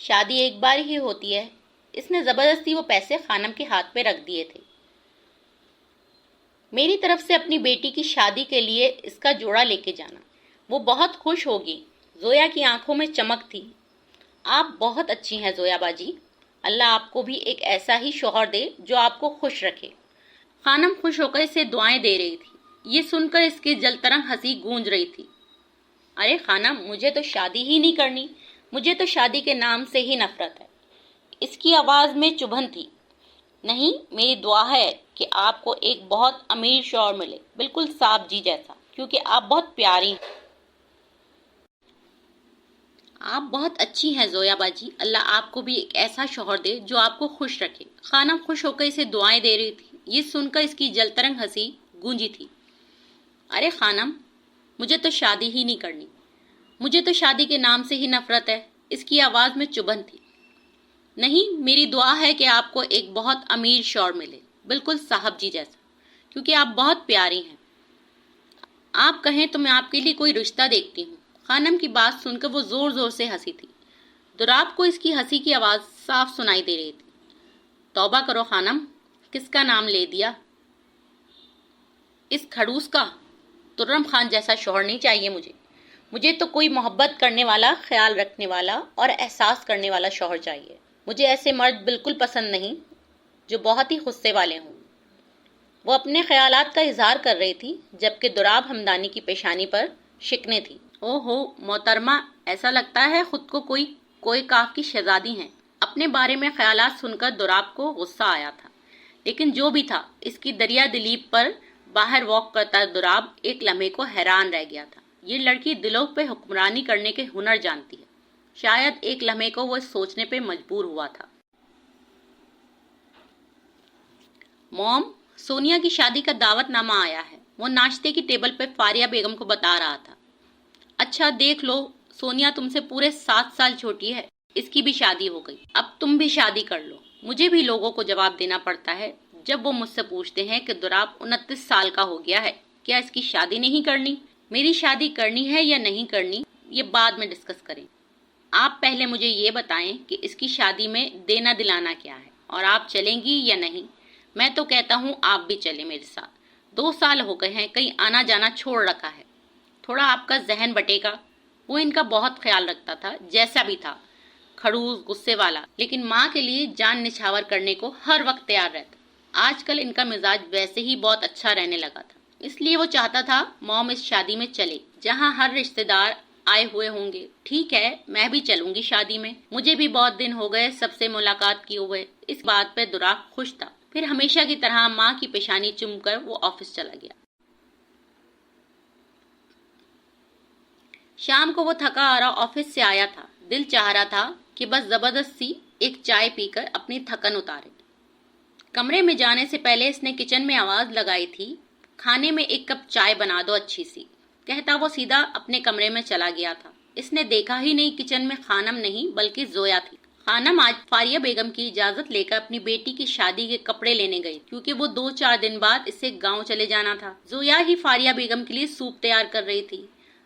شادی ایک بار ہی ہوتی ہے۔ اس نے زبردستی وہ پیسے خانم کے ہاتھ پہ رکھ دیے تھے۔ میری طرف سے اپنی بیٹی کی شادی کے لیے اس کا جوڑا لے کے جانا، وہ بہت خوش ہوگی۔ زویا کی آنکھوں میں چمک تھی۔ آپ بہت اچھی ہیں زویا باجی، اللہ آپ کو بھی ایک ایسا ہی شوہر دے جو آپ کو خوش رکھے۔ خانم خوش ہو کر اسے دعائیں دے رہی تھی۔ یہ سن کر اس کی جل ترنگ ہنسی گونج رہی تھی۔ ارے خانم، مجھے تو شادی ہی نہیں کرنی، مجھے تو شادی کے نام سے ہی نفرت ہے۔ اس کی آواز میں چبھن تھی۔ نہیں، میری دعا ہے کہ آپ کو ایک بہت امیر شوہر ملے، بالکل صاحب جی جیسا، کیونکہ آپ بہت پیاری ہیں۔ آپ بہت اچھی ہیں زویا باجی، اللہ آپ کو بھی ایک ایسا شوہر دے جو آپ کو خوش رکھے۔ خانم خوش ہو کر اسے دعائیں دے رہی تھی۔ یہ سن کر اس کی جل ترنگ ہنسی گونجی تھی۔ ارے خانم، مجھے تو شادی ہی نہیں کرنی، مجھے تو شادی کے نام سے ہی نفرت ہے۔ اس کی آواز میں چبھن تھی۔ نہیں، میری دعا ہے کہ آپ کو ایک بہت امیر شوہر ملے، بالکل صاحب جی جیسا، کیونکہ آپ بہت پیاری ہیں۔ آپ کہیں تو میں آپ کے لیے کوئی رشتہ دیکھتی ہوں۔ خانم کی بات سن کر وہ زور زور سے ہنسی تھی۔ دوراب کو اس کی ہنسی کی آواز صاف سنائی دے رہی تھی۔ توبہ کرو خانم، کس کا نام لے دیا؟ اس کھڑوس کا؟ ترم خان جیسا شوہر نہیں چاہیے مجھے۔ مجھے تو کوئی محبت کرنے والا، خیال رکھنے والا اور احساس کرنے والا شوہر چاہیے۔ مجھے ایسے مرد بالکل پسند نہیں جو بہت ہی غصے والے ہوں۔ وہ اپنے خیالات کا اظہار کر رہی تھی جبکہ دوراب ہمدانی کی پیشانی پر شکنیں تھی۔ او ہو محترمہ، ایسا لگتا ہے خود کو کوئی کاف کی شہزادی ہیں۔ اپنے بارے میں خیالات سن کر دوراب کو غصہ آیا تھا، لیکن جو بھی تھا، اس کی دریا دلیپ پر باہر واک کرتا دوراب ایک لمحے کو حیران رہ گیا تھا۔ یہ لڑکی دلوں پہ حکمرانی کرنے کے ہنر جانتی ہے۔ شاید ایک لمحے کو وہ سوچنے پہ مجبور ہوا تھا۔ موم، سونیا کی شادی کا دعوت نامہ آیا ہے۔ وہ ناشتے کی ٹیبل پہ فاریہ بیگم کو بتا رہا تھا۔ اچھا دیکھ لو، سونیا تم سے پورے 7 سال چھوٹی ہے، اس کی بھی شادی ہو گئی، اب تم بھی شادی کر لو۔ مجھے بھی لوگوں کو جواب دینا پڑتا ہے جب وہ مجھ سے پوچھتے ہیں کہ دوراب 29 سال کا ہو گیا ہے، کیا اس کی شادی نہیں کرنی؟ میری شادی کرنی ہے یا نہیں کرنی، یہ بعد میں ڈسکس کریں۔ آپ پہلے مجھے یہ بتائیں کہ اس کی شادی میں دینا دلانا کیا ہے، اور آپ چلیں گی یا نہیں؟ میں تو کہتا ہوں آپ بھی چلیں میرے ساتھ۔ 2 سال ہو گئے ہیں، کہیں آنا جانا چھوڑ رکھا ہے۔ تھوڑا آپ کا ذہن بٹے گا۔ وہ ان کا بہت خیال رکھتا تھا، جیسا بھی تھا، کھڑوس، غصے والا، لیکن ماں کے لیے جان نچھاور کرنے کو ہر وقت تیار رہتا۔ آج کل ان کا مزاج ویسے ہی بہت اچھا رہنے لگا تھا، اس لیے وہ چاہتا تھا موم اس شادی میں چلے جہاں ہر رشتہ دار آئے ہوئے ہوں گے۔ ٹھیک ہے، میں بھی چلوں گی شادی میں، مجھے بھی بہت دن ہو گئے سب سے ملاقات کیے ہوئے۔ اس بات پہ دراق خوش تھا۔ پھر ہمیشہ کی طرح ماں کی پیشانی چوم کر وہ آفس چلا گیا۔ شام کو وہ تھکا آرا آفس سے آیا تھا۔ دل چاہ رہا تھا کہ بس زبردست سی ایک چائے پی کر اپنی تھکن اتارے۔ کمرے میں جانے سے پہلے اس نے کچن میں آواز لگائی تھی، کھانے میں 1 کپ چائے بنا دو اچھی سی۔ کہتا وہ سیدھا اپنے کمرے میں چلا گیا تھا۔ اس نے دیکھا ہی نہیں کچن میں خانم نہیں بلکہ زویا تھی۔ خانم آج فاریہ بیگم کی اجازت لے کر اپنی بیٹی کی شادی کے کپڑے لینے گئی کیونکہ وہ 2-4 دن بعد اسے گاؤں چلے جانا تھا۔ زویا ہی فاریہ بیگم کے لیے سوپ تیار کر رہی تھی۔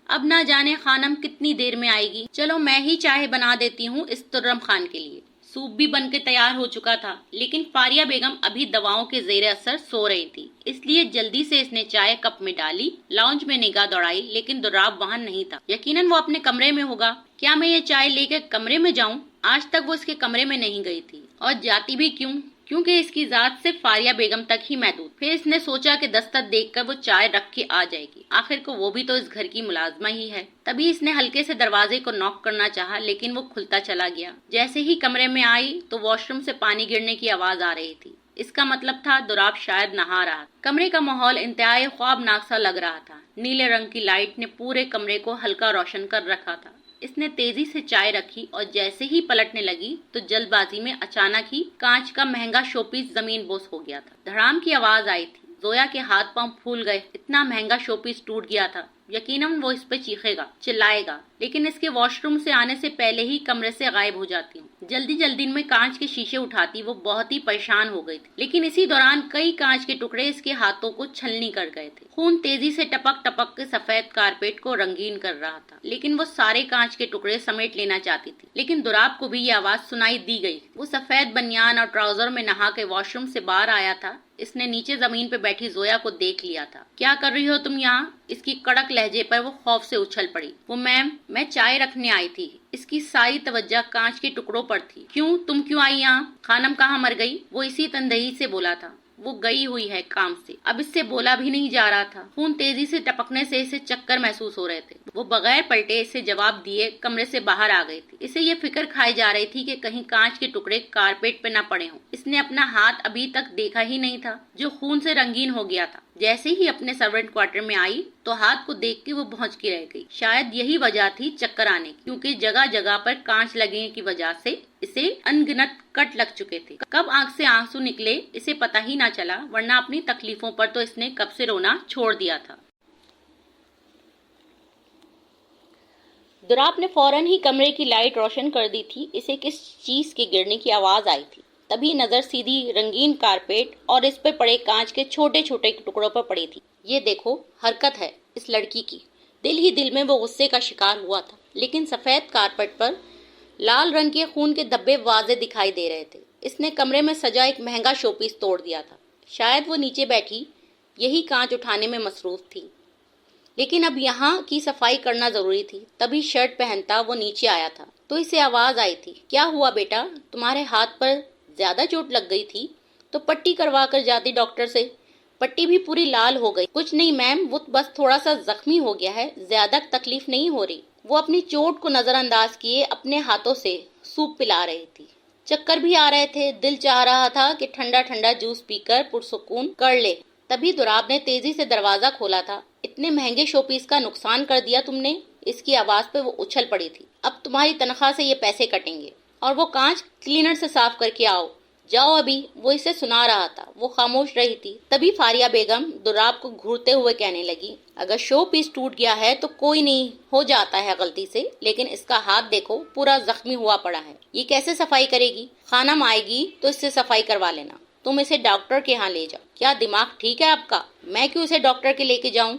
اب نہ جانے خانم کتنی دیر میں آئے گی۔ چلو میں ہی چائے بنا دیتی ہوں اس ترم خان کے لیے۔ سوپ بھی بن کے تیار ہو چکا تھا، لیکن فاریہ بیگم ابھی دواؤں کے زیر اثر سو رہی تھی، اس لیے جلدی سے اس نے چائے کپ میں ڈالی، لاؤنج میں نگاہ دوڑائی، لیکن دراب وہاں نہیں تھا۔ یقیناً وہ اپنے کمرے میں ہوگا۔ کیا میں یہ چائے لے کے کمرے میں جاؤں؟ آج تک وہ اس کے کمرے میں نہیں گئی تھی، اور جاتی بھی کیوں؟ کیونکہ اس کی ذات صرف فاریہ بیگم تک ہی محدود۔ پھر اس نے سوچا کہ دستک دیکھ کر وہ چائے رکھ کے آ جائے گی، آخر کو وہ بھی تو اس گھر کی ملازمہ ہی ہے۔ تبھی اس نے ہلکے سے دروازے کو نوک کرنا چاہا، لیکن وہ کھلتا چلا گیا۔ جیسے ہی کمرے میں آئی تو واش روم سے پانی گرنے کی آواز آ رہی تھی۔ اس کا مطلب تھا دراب شاید نہا رہا تھا۔ کمرے کا ماحول انتہائی خوابناک سا لگ رہا تھا۔ نیلے رنگ کی لائٹ نے پورے کمرے کو ہلکا روشن کر رکھا تھا۔ اس نے تیزی سے چائے رکھی اور جیسے ہی پلٹنے لگی تو جلد بازی میں اچانک ہی کانچ کا مہنگا شو پیس زمین بوس ہو گیا تھا۔ دھڑام کی آواز آئی تھی۔ زویا کے ہاتھ پاؤں پھول گئے۔ اتنا مہنگا شو پیس ٹوٹ گیا تھا، یقیناً وہ اس پہ چیخے گا، چلائے گا، لیکن اس کے واش روم سے آنے سے پہلے ہی کمرے سے غائب ہو جاتی ہوں۔ جلدی جلدی میں کانچ کے شیشے اٹھاتی وہ بہت ہی پریشان ہو گئی تھی، لیکن اسی دوران کئی کانچ کے ٹکڑے اس کے ہاتھوں کو چھلنی کر گئے تھے۔ خون تیزی سے ٹپک ٹپک کے سفید کارپیٹ کو رنگین کر رہا تھا، لیکن وہ سارے کانچ کے ٹکڑے سمیٹ لینا چاہتی تھی۔ لیکن دراب کو بھی یہ آواز سنائی دی گئی۔ وہ سفید بنیان اور ٹراؤزر میں نہا کے واش روم سے باہر آیا تھا۔ اس نے نیچے زمین پہ بیٹھی زویا کو دیکھ لیا تھا۔ کیا کر رہی ہو تم یہاں؟ اس کی کڑک لہجے پر وہ خوف سے اچھل پڑی۔ وہ میم، میں چائے رکھنے آئی تھی۔ اس کی ساری توجہ کانچ کے ٹکڑوں پر تھی۔ کیوں؟ تم کیوں آئی یہاں؟ خانم کہاں مر گئی؟ وہ اسی تندہی سے بولا تھا۔ وہ گئی ہوئی ہے کام سے۔ اب اس سے بولا بھی نہیں جا رہا تھا۔ خون تیزی سے ٹپکنے سے اسے چکر محسوس ہو رہے تھے۔ وہ بغیر پلٹے اسے جواب دیے کمرے سے باہر آ گئی تھی۔ اسے یہ فکر کھائی جا رہی تھی کہ کہیں کانچ کے ٹکڑے کارپیٹ پہ نہ پڑے ہوں۔ اس نے اپنا ہاتھ ابھی تک دیکھا ہی نہیں تھا جو خون سے رنگین ہو گیا تھا۔ جیسے ہی اپنے سرونٹ کوارٹر میں آئی تو ہاتھ کو دیکھ کے وہ بھونچ کے رہ گئی۔ شاید یہی وجہ تھی چکر آنے کی، کیونکہ جگہ جگہ پر کانچ لگنے کی وجہ سے اسے انگنت کٹ لگ چکے تھے۔ کب آنکھ سے آنسو نکلے اسے پتہ ہی نہ چلا، ورنہ اپنی تکلیفوں پر تو اس نے کب سے رونا چھوڑ دیا تھا۔ دراب نے فوراً ہی کمرے کی لائٹ روشن کر دی تھی۔ اسے کس چیز کے گرنے کی آواز آئی تھی۔ تبھی نظر سیدھی رنگین کارپیٹ اور اس پر پڑے کانچ کے چھوٹے چھوٹے ٹکڑوں پر پڑی تھی۔ یہ دیکھو، حرکت ہے اس لڑکی کی۔ دل ہی دل میں وہ غصے کا شکار ہوا تھا، لیکن سفید کارپیٹ پر لال رنگ کے خون کے دھبے واضح دکھائی دے رہے تھے۔ اس نے کمرے میں سجا ایک مہنگا شو پیس توڑ دیا تھا۔ شاید وہ نیچے بیٹھی یہی کانچ اٹھانے میں مصروف تھی، لیکن اب یہاں کی صفائی کرنا ضروری تھی۔ تبھی شرٹ پہنتا وہ نیچے آیا تھا تو اسے آواز آئی تھی، کیا ہوا بیٹا؟ تمہارے ہاتھ پر زیادہ چوٹ لگ گئی تھی تو پٹی کروا کر جاتی ڈاکٹر سے۔ پٹی بھی پوری لال ہو گئی۔ کچھ نہیں میم، وہ بس تھوڑا سا زخمی ہو گیا ہے، زیادہ تکلیف نہیں ہو رہی۔ وہ اپنی چوٹ کو نظر انداز کیے اپنے ہاتھوں سے سوپ پلا رہی تھی۔ چکر بھی آ رہے تھے۔ دل چاہ رہا تھا کہ ٹھنڈا ٹھنڈا جوس پی کر پرسکون کر لے۔ تبھی دراب نے تیزی سے دروازہ کھولا تھا۔ اتنے مہنگے شو پیس کا نقصان کر دیا تم نے؟ اس کی آواز پہ وہ اچھل پڑی تھی۔ اب تمہاری تنخواہ سے یہ پیسے کٹیں گے، اور وہ کانچ کلینر سے صاف کر کے آؤ۔ جاؤ ابھی۔ وہ اسے سنا رہا تھا، وہ خاموش رہی تھی۔ تبھی فاریہ بیگم دراب کو گھورتے ہوئے کہنے لگی، اگر شو پیس ٹوٹ گیا ہے تو کوئی نہیں، ہو جاتا ہے غلطی سے، لیکن اس کا ہاتھ دیکھو پورا زخمی ہوا پڑا ہے۔ یہ کیسے صفائی کرے گی؟ خانم آئے گی تو اس سے صفائی کروا لینا۔ تم اسے ڈاکٹر کے ہاں لے جاؤ۔ کیا دماغ ٹھیک ہے آپ کا؟ میں کیوں اسے ڈاکٹر کے لے کے جاؤں؟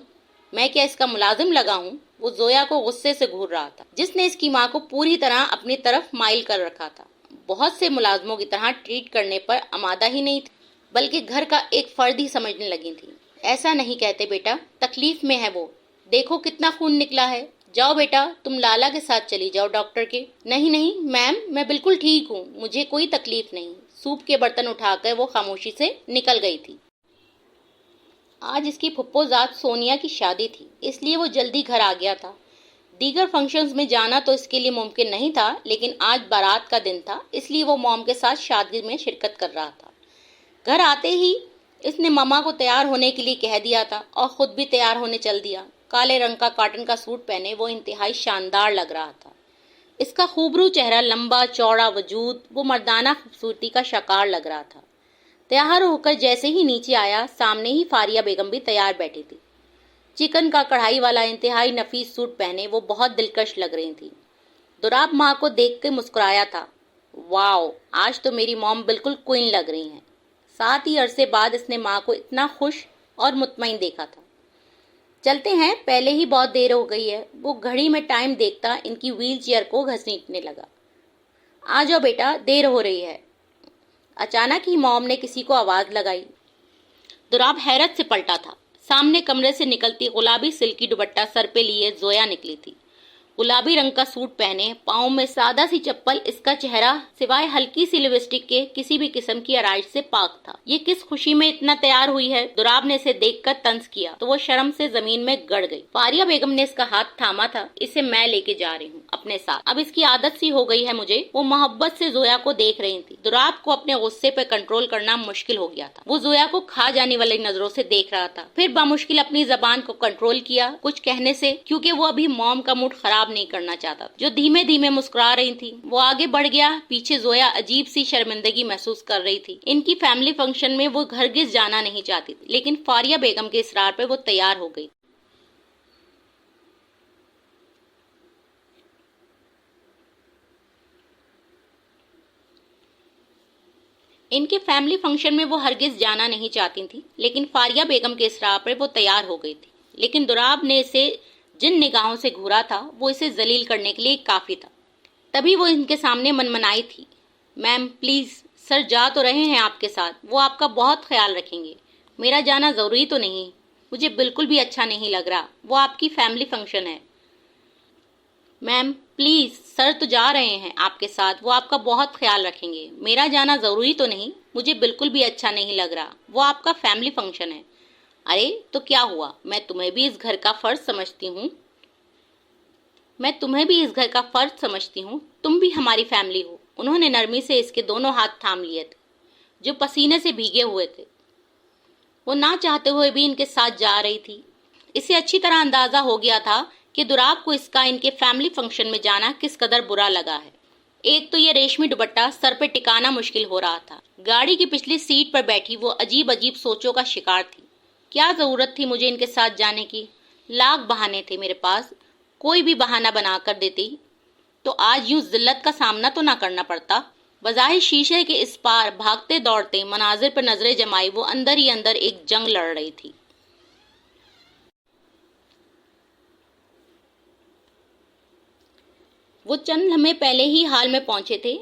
میں کیا اس کا ملازم لگا ہوں؟ وہ زویا کو غصے سے گھور رہا تھا، جس نے اس کی ماں کو پوری طرح اپنی طرف مائل کر رکھا تھا۔ بہت سے ملازموں کی طرح ٹریٹ کرنے پر آمادہ ہی نہیں تھی، بلکہ گھر کا ایک فرد ہی سمجھنے لگی تھی۔ ایسا نہیں کہتے بیٹا، تکلیف میں ہے وہ، دیکھو کتنا خون نکلا ہے۔ جاؤ بیٹا، تم لالا کے ساتھ چلی جاؤ ڈاکٹر کے۔ نہیں نہیں میم، میں بالکل ٹھیک ہوں، مجھے کوئی تکلیف نہیں۔ سوپ کے برتن اٹھا کر وہ خاموشی سے نکل گئی تھی۔ آج اس کی پھپھو ذات سونیا کی شادی تھی، اس لیے وہ جلدی گھر آ گیا تھا۔ دیگر فنکشنز میں جانا تو اس کے لیے ممکن نہیں تھا، لیکن آج بارات کا دن تھا، اس لیے وہ موم کے ساتھ شادی میں شرکت کر رہا تھا۔ گھر آتے ہی اس نے ماما کو تیار ہونے کے لیے کہہ دیا تھا اور خود بھی تیار ہونے چل دیا۔ کالے رنگ کا کاٹن کا سوٹ پہنے وہ انتہائی شاندار لگ رہا تھا۔ اس کا خوبرو چہرہ، لمبا چوڑا وجود، وہ مردانہ خوبصورتی کا شکار لگ رہا تھا۔ تیار ہو کر جیسے ہی نیچے آیا، سامنے ہی فاریہ بیگم بھی تیار بیٹھی تھی۔ چکن کا کڑھائی والا انتہائی نفیس سوٹ پہنے وہ بہت دلکش لگ رہی تھی۔ دوراب ماں کو دیکھ کے مسکرایا تھا۔ واو، آج تو میری موم بالکل کوئن لگ رہی ہیں۔ ساتھ ہی عرصے بعد اس نے ماں کو اتنا خوش اور مطمئن دیکھا تھا۔ چلتے ہیں، پہلے ہی بہت دیر ہو گئی ہے۔ وہ گھڑی میں ٹائم دیکھتا ان کی ویل چیئر کو گھسیٹنے لگا۔ آ جاؤ بیٹا، دیر ہو رہی ہے۔ اچانک ہی موم نے کسی کو آواز لگائی۔ دوراب حیرت سے پلٹا تھا۔ سامنے کمرے سے نکلتی گلابی سلکی دوپٹہ سر پہ لیے زویا نکلی تھی۔ گلابی رنگ کا سوٹ پہنے، پاؤں میں سادہ سی چپل، اس کا چہرہ سوائے ہلکی سی لپسٹک کے کسی بھی قسم کی آرائش سے پاک تھا۔ یہ کس خوشی میں اتنا تیار ہوئی ہے؟ دوراب نے اسے دیکھ کر طنز کیا تو وہ شرم سے زمین میں گڑ گئی۔ فاریہ بیگم نے اس کا ہاتھ تھاما تھا۔ اسے میں لے کے جا رہی ہوں اپنے ساتھ، اب اس کی عادت سی ہو گئی ہے مجھے۔ وہ محبت سے زویا کو دیکھ رہی تھی۔ دوراب کو اپنے غصے پہ کنٹرول کرنا مشکل ہو گیا تھا۔ وہ زویا کو کھا جانے والی نظروں سے دیکھ رہا تھا، پھر بامشکل اپنی زبان کو کنٹرول کیا کچھ کہنے سے، کیونکہ وہ ابھی موم کا موڈ خراب نہیں کرنا چاہتا جو دھیمے دھیمے مسکرا رہی تھی۔ وہ آگے بڑھ گیا۔ پیچھے زویا عجیب سی شرمندگی محسوس کر رہی تھی۔ ان کی فیملی فنکشن میں وہ ہرگز جانا نہیں چاہتی تھی، لیکن فاریہ بیگم کے اصرار پہ وہ تیار ہو گئی۔ ان کے فیملی فنکشن میں وہ ہرگز جانا نہیں چاہتی تھی، لیکن فاریہ بیگم کے اصرار پر وہ تیار ہو گئی تھی۔ لیکن دوراب نے اسے جن نگاہوں سے گھورا تھا وہ اسے ذلیل کرنے کے لیے کافی تھا۔ تبھی وہ ان کے سامنے منمنائی تھی۔ میم پلیز، سر جا تو رہے ہیں آپ کے ساتھ، وہ آپ کا بہت خیال رکھیں گے۔ میرا جانا ضروری تو نہیں، مجھے بالکل بھی اچھا نہیں لگ رہا، وہ آپ کی فیملی فنکشن ہے۔ میم پلیز، سر تو جا رہے ہیں آپ کے ساتھ، وہ آپ کا بہت خیال رکھیں گے۔ میرا جانا ضروری تو نہیں، مجھے بالکل بھی اچھا نہیں لگ رہا، وہ آپ کا فیملی فنکشن ہے۔ ارے تو کیا ہوا، میں تمہیں بھی اس گھر کا فرض سمجھتی ہوں، تم بھی ہماری فیملی ہو۔ انہوں نے نرمی سے اس کے دونوں ہاتھ تھام لیے تھے جو پسینے سے بھیگے ہوئے تھے۔ وہ نہ چاہتے ہوئے بھی ان کے ساتھ جا رہی تھی۔ اسے اچھی طرح اندازہ ہو گیا تھا کہ دوراب کو اس کا ان کے فیملی فنکشن میں جانا کس قدر برا لگا ہے۔ ایک تو یہ ریشمی دوپٹہ سر پہ ٹکانا مشکل ہو رہا تھا۔ گاڑی کی پچھلی سیٹ پر بیٹھی وہ عجیب عجیب سوچوں کا شکار تھی۔ کیا ضرورت تھی مجھے ان کے ساتھ جانے کی؟ لاکھ بہانے تھے میرے پاس، کوئی بھی بہانہ بنا کر دیتی تو آج یوں ذلت کا سامنا تو نہ کرنا پڑتا۔ بظاہر شیشے کے اس پار بھاگتے دوڑتے مناظر پر نظریں جمائی وہ اندر ہی اندر ایک جنگ لڑ رہی تھی۔ وہ چند لمحے پہلے ہی ہال میں پہنچے تھے۔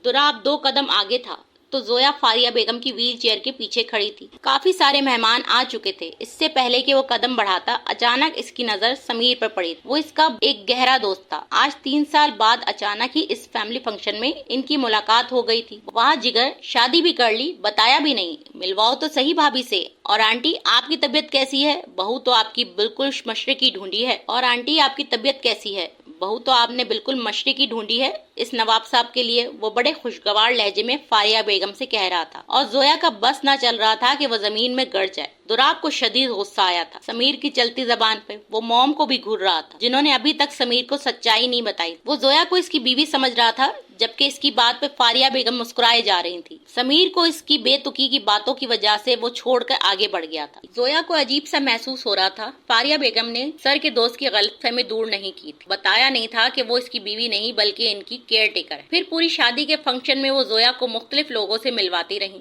دوراب 2 قدم آگے تھا تو زویا فاریہ بیگم کی ویل چیئر کے پیچھے کھڑی تھی۔ کافی سارے مہمان آ چکے تھے۔ اس سے پہلے کہ وہ قدم بڑھاتا، اچانک اس کی نظر سمیر پر پڑی۔ وہ اس کا ایک گہرا دوست تھا۔ آج 3 سال بعد اچانک ہی اس فیملی فنکشن میں ان کی ملاقات ہو گئی تھی۔ واہ جگر، شادی بھی کر لی، بتایا بھی نہیں۔ ملواؤ تو صحیح بھابھی سے۔ اور آنٹی آپ کی طبیعت کیسی ہے؟ بہو تو آپ کی بالکل مشرقی ڈھونڈی ہے۔ اور آنٹی آپ کی طبیعت کیسی ہے؟ بہو تو آپ نے بالکل مشرقی ڈھونڈی ہے اس نواب صاحب کے لیے، وہ بڑے خوشگوار لہجے میں فاریہ بیگم سے کہہ رہا تھا، اور زویا کا بس نہ چل رہا تھا کہ وہ زمین میں گڑ جائے۔ دوراب کو شدید غصہ آیا تھا سمیر کی چلتی زبان پہ۔ وہ موم کو بھی گھور رہا تھا جنہوں نے ابھی تک سمیر کو سچائی نہیں بتائی۔ وہ زویا کو اس کی بیوی سمجھ رہا تھا، جبکہ اس کی بات پہ فاریہ بیگم مسکرائے جا رہی تھی۔ سمیر کو اس کی بے تکی کی باتوں کی وجہ سے وہ چھوڑ کر آگے بڑھ گیا تھا۔ زویا کو عجیب سا محسوس ہو رہا تھا۔ فاریہ بیگم نے سر کے دوست کی غلط فہمی دور نہیں کی تھی، بتایا نہیں تھا کہ وہ اس کی بیوی نہیں بلکہ ان کی کیئر ٹیکر ہے۔ پھر پوری شادی کے فنکشن میں وہ زویا کو مختلف لوگوں سے ملواتی رہی۔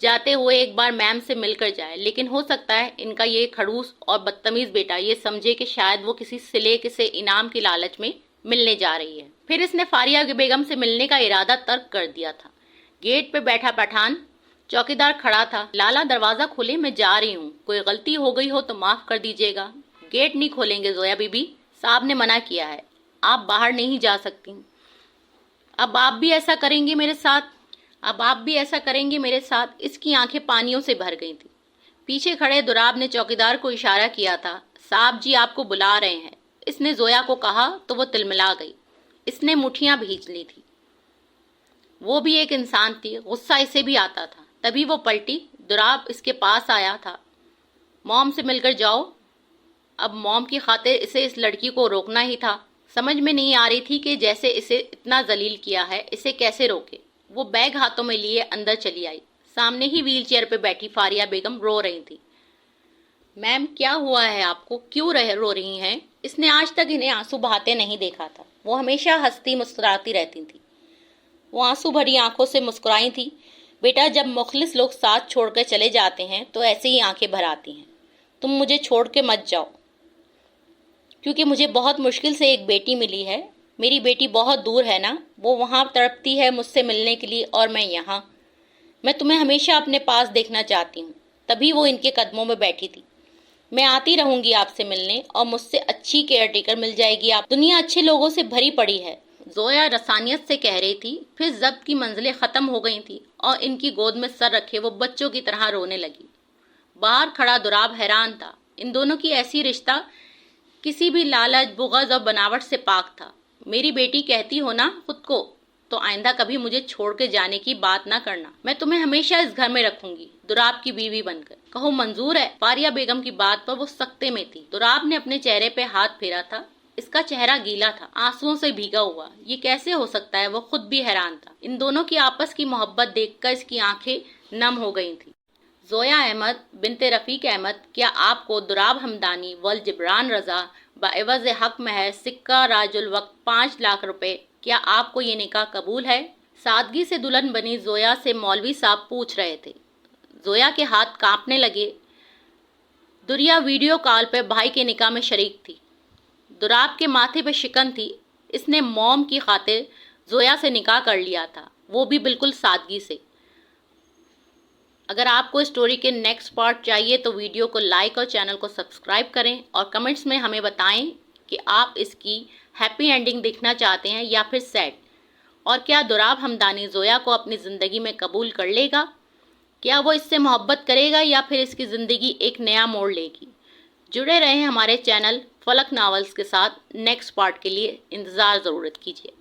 جاتے ہوئے ایک بار میم سے مل کر جائے، لیکن ہو سکتا ہے ان کا یہ کھڑوس اور بدتمیز بیٹا یہ سمجھے کہ شاید وہ کسی سلے سے انعام کی لالچ میں ملنے جا رہی ہے۔ پھر اس نے فاریہ بیگم سے ملنے کا ارادہ ترک کر دیا تھا۔ گیٹ پہ بیٹھا پٹھان چوکیدار کھڑا تھا۔ لالا دروازہ کھولے، میں جا رہی ہوں، کوئی غلطی ہو گئی ہو تو معاف کر دیجیے گا۔ گیٹ نہیں کھولیں گے زویا بی بی، صاحب نے منع کیا ہے، آپ باہر نہیں جا سکتی۔ اب آپ بھی ایسا کریں گے میرے ساتھ؟ اس کی آنکھیں پانیوں سے بھر گئی تھی۔ پیچھے کھڑے دوراب نے چوکیدار کو اشارہ کیا تھا، صاحب جی آپ کو بلا رہے ہیں۔ اس نے زویا کو کہا تو وہ تلملا گئی۔ اس نے مٹھیاں بھیج لی تھی۔ وہ بھی ایک انسان تھی، غصہ اسے بھی آتا تھا۔ تبھی وہ پلٹی، دوراب اس کے پاس آیا تھا۔ موم سے مل کر جاؤ۔ اب موم کی خاطر اسے اس لڑکی کو روکنا ہی تھا۔ سمجھ میں نہیں آ رہی تھی کہ جیسے اسے اتنا ذلیل کیا ہے، اسے کیسے روکے۔ وہ بیگ ہاتھوں میں لیے اندر چلی آئی۔ سامنے ہی ویل چیئر پہ بیٹھی فاریہ بیگم رو رہی تھی۔ میم کیا ہوا ہے آپ کو؟ کیوں رو رہی ہیں؟ اس نے آج تک انہیں آنسو بہاتے نہیں دیکھا تھا۔ وہ ہمیشہ ہنستی مسکراتی رہتی تھی۔ وہ آنسو بھری آنکھوں سے مسکرائی تھی۔ بیٹا جب مخلص لوگ ساتھ چھوڑ کر چلے جاتے ہیں تو ایسے ہی آنکھیں بھر آتی ہیں۔ تم مجھے چھوڑ کے مت جاؤ، کیونکہ مجھے بہت مشکل سے ایک بیٹی ملی ہے۔ میری بیٹی بہت دور ہے نا، وہ وہاں تڑپتی ہے مجھ سے ملنے کے لیے اور میں یہاں۔ میں تمہیں ہمیشہ اپنے پاس دیکھنا چاہتی ہوں۔ تبھی وہ ان کے قدموں میں بیٹھی تھی۔ میں آتی رہوں گی آپ سے ملنے، اور مجھ سے اچھی کیئر ٹیکر مل جائے گی۔ آپ دنیا اچھے لوگوں سے بھری پڑی ہے، زویا رسانیت سے کہہ رہی تھی۔ پھر ضبط کی منزلیں ختم ہو گئی تھیں اور ان کی گود میں سر رکھے وہ بچوں کی طرح رونے لگی۔ باہر کھڑا دوراب حیران تھا۔ ان دونوں کی ایسی رشتہ کسی بھی لالچ، بغض اور بناوٹ سے پاک تھا۔ میری بیٹی کہتی ہو نا خود کو، تو آئندہ کبھی مجھے چھوڑ کے جانے کی بات نہ کرنا۔ میں تمہیں ہمیشہ اس گھر میں رکھوں گی، دوراب کی بیوی بن کر۔ کہو منظور ہے؟ فاریہ بیگم کی بات پر وہ سکتے میں تھی۔ دوراب نے اپنے چہرے پہ ہاتھ پھیرا تھا۔ اس کا چہرہ گیلا تھا، آنسوؤں سے بھیگا ہوا۔ یہ کیسے ہو سکتا ہے؟ وہ خود بھی حیران تھا۔ ان دونوں کی آپس کی محبت دیکھ کر اس کی آنکھیں نم ہو گئی تھیں۔ زویا احمد بنت رفیق احمد، کیا آپ کو دوراب ہمدانی والجبران رضا بعوض حق مہر سکہ راج الوقت 5 لاکھ روپے، کیا آپ کو یہ نکاح قبول ہے؟ سادگی سے دلہن بنی زویا سے مولوی صاحب پوچھ رہے تھے۔ زویا کے ہاتھ کانپنے لگے۔ دریا ویڈیو کال پہ بھائی کے نکاح میں شریک تھی۔ دوراب کے ماتھے پہ شکن تھی۔ اس نے موم کی خاطر زویا سے نکاح کر لیا تھا، وہ بھی بالکل سادگی سے۔ اگر آپ کو اسٹوری کے نیکسٹ پارٹ چاہیے تو ویڈیو کو لائک اور چینل کو سبسکرائب کریں، اور کمنٹس میں ہمیں بتائیں کہ آپ اس کی ہیپی اینڈنگ دیکھنا چاہتے ہیں یا پھر سیڈ، اور کیا دوراب ہمدانی زویا کو اپنی زندگی میں قبول کر لے گا؟ کیا وہ اس سے محبت کرے گا یا پھر اس کی زندگی ایک نیا موڑ لے گی؟ جڑے رہیں ہمارے چینل فلک ناولز کے ساتھ۔ نیکسٹ پارٹ کے لیے انتظار ضرورت کیجیے۔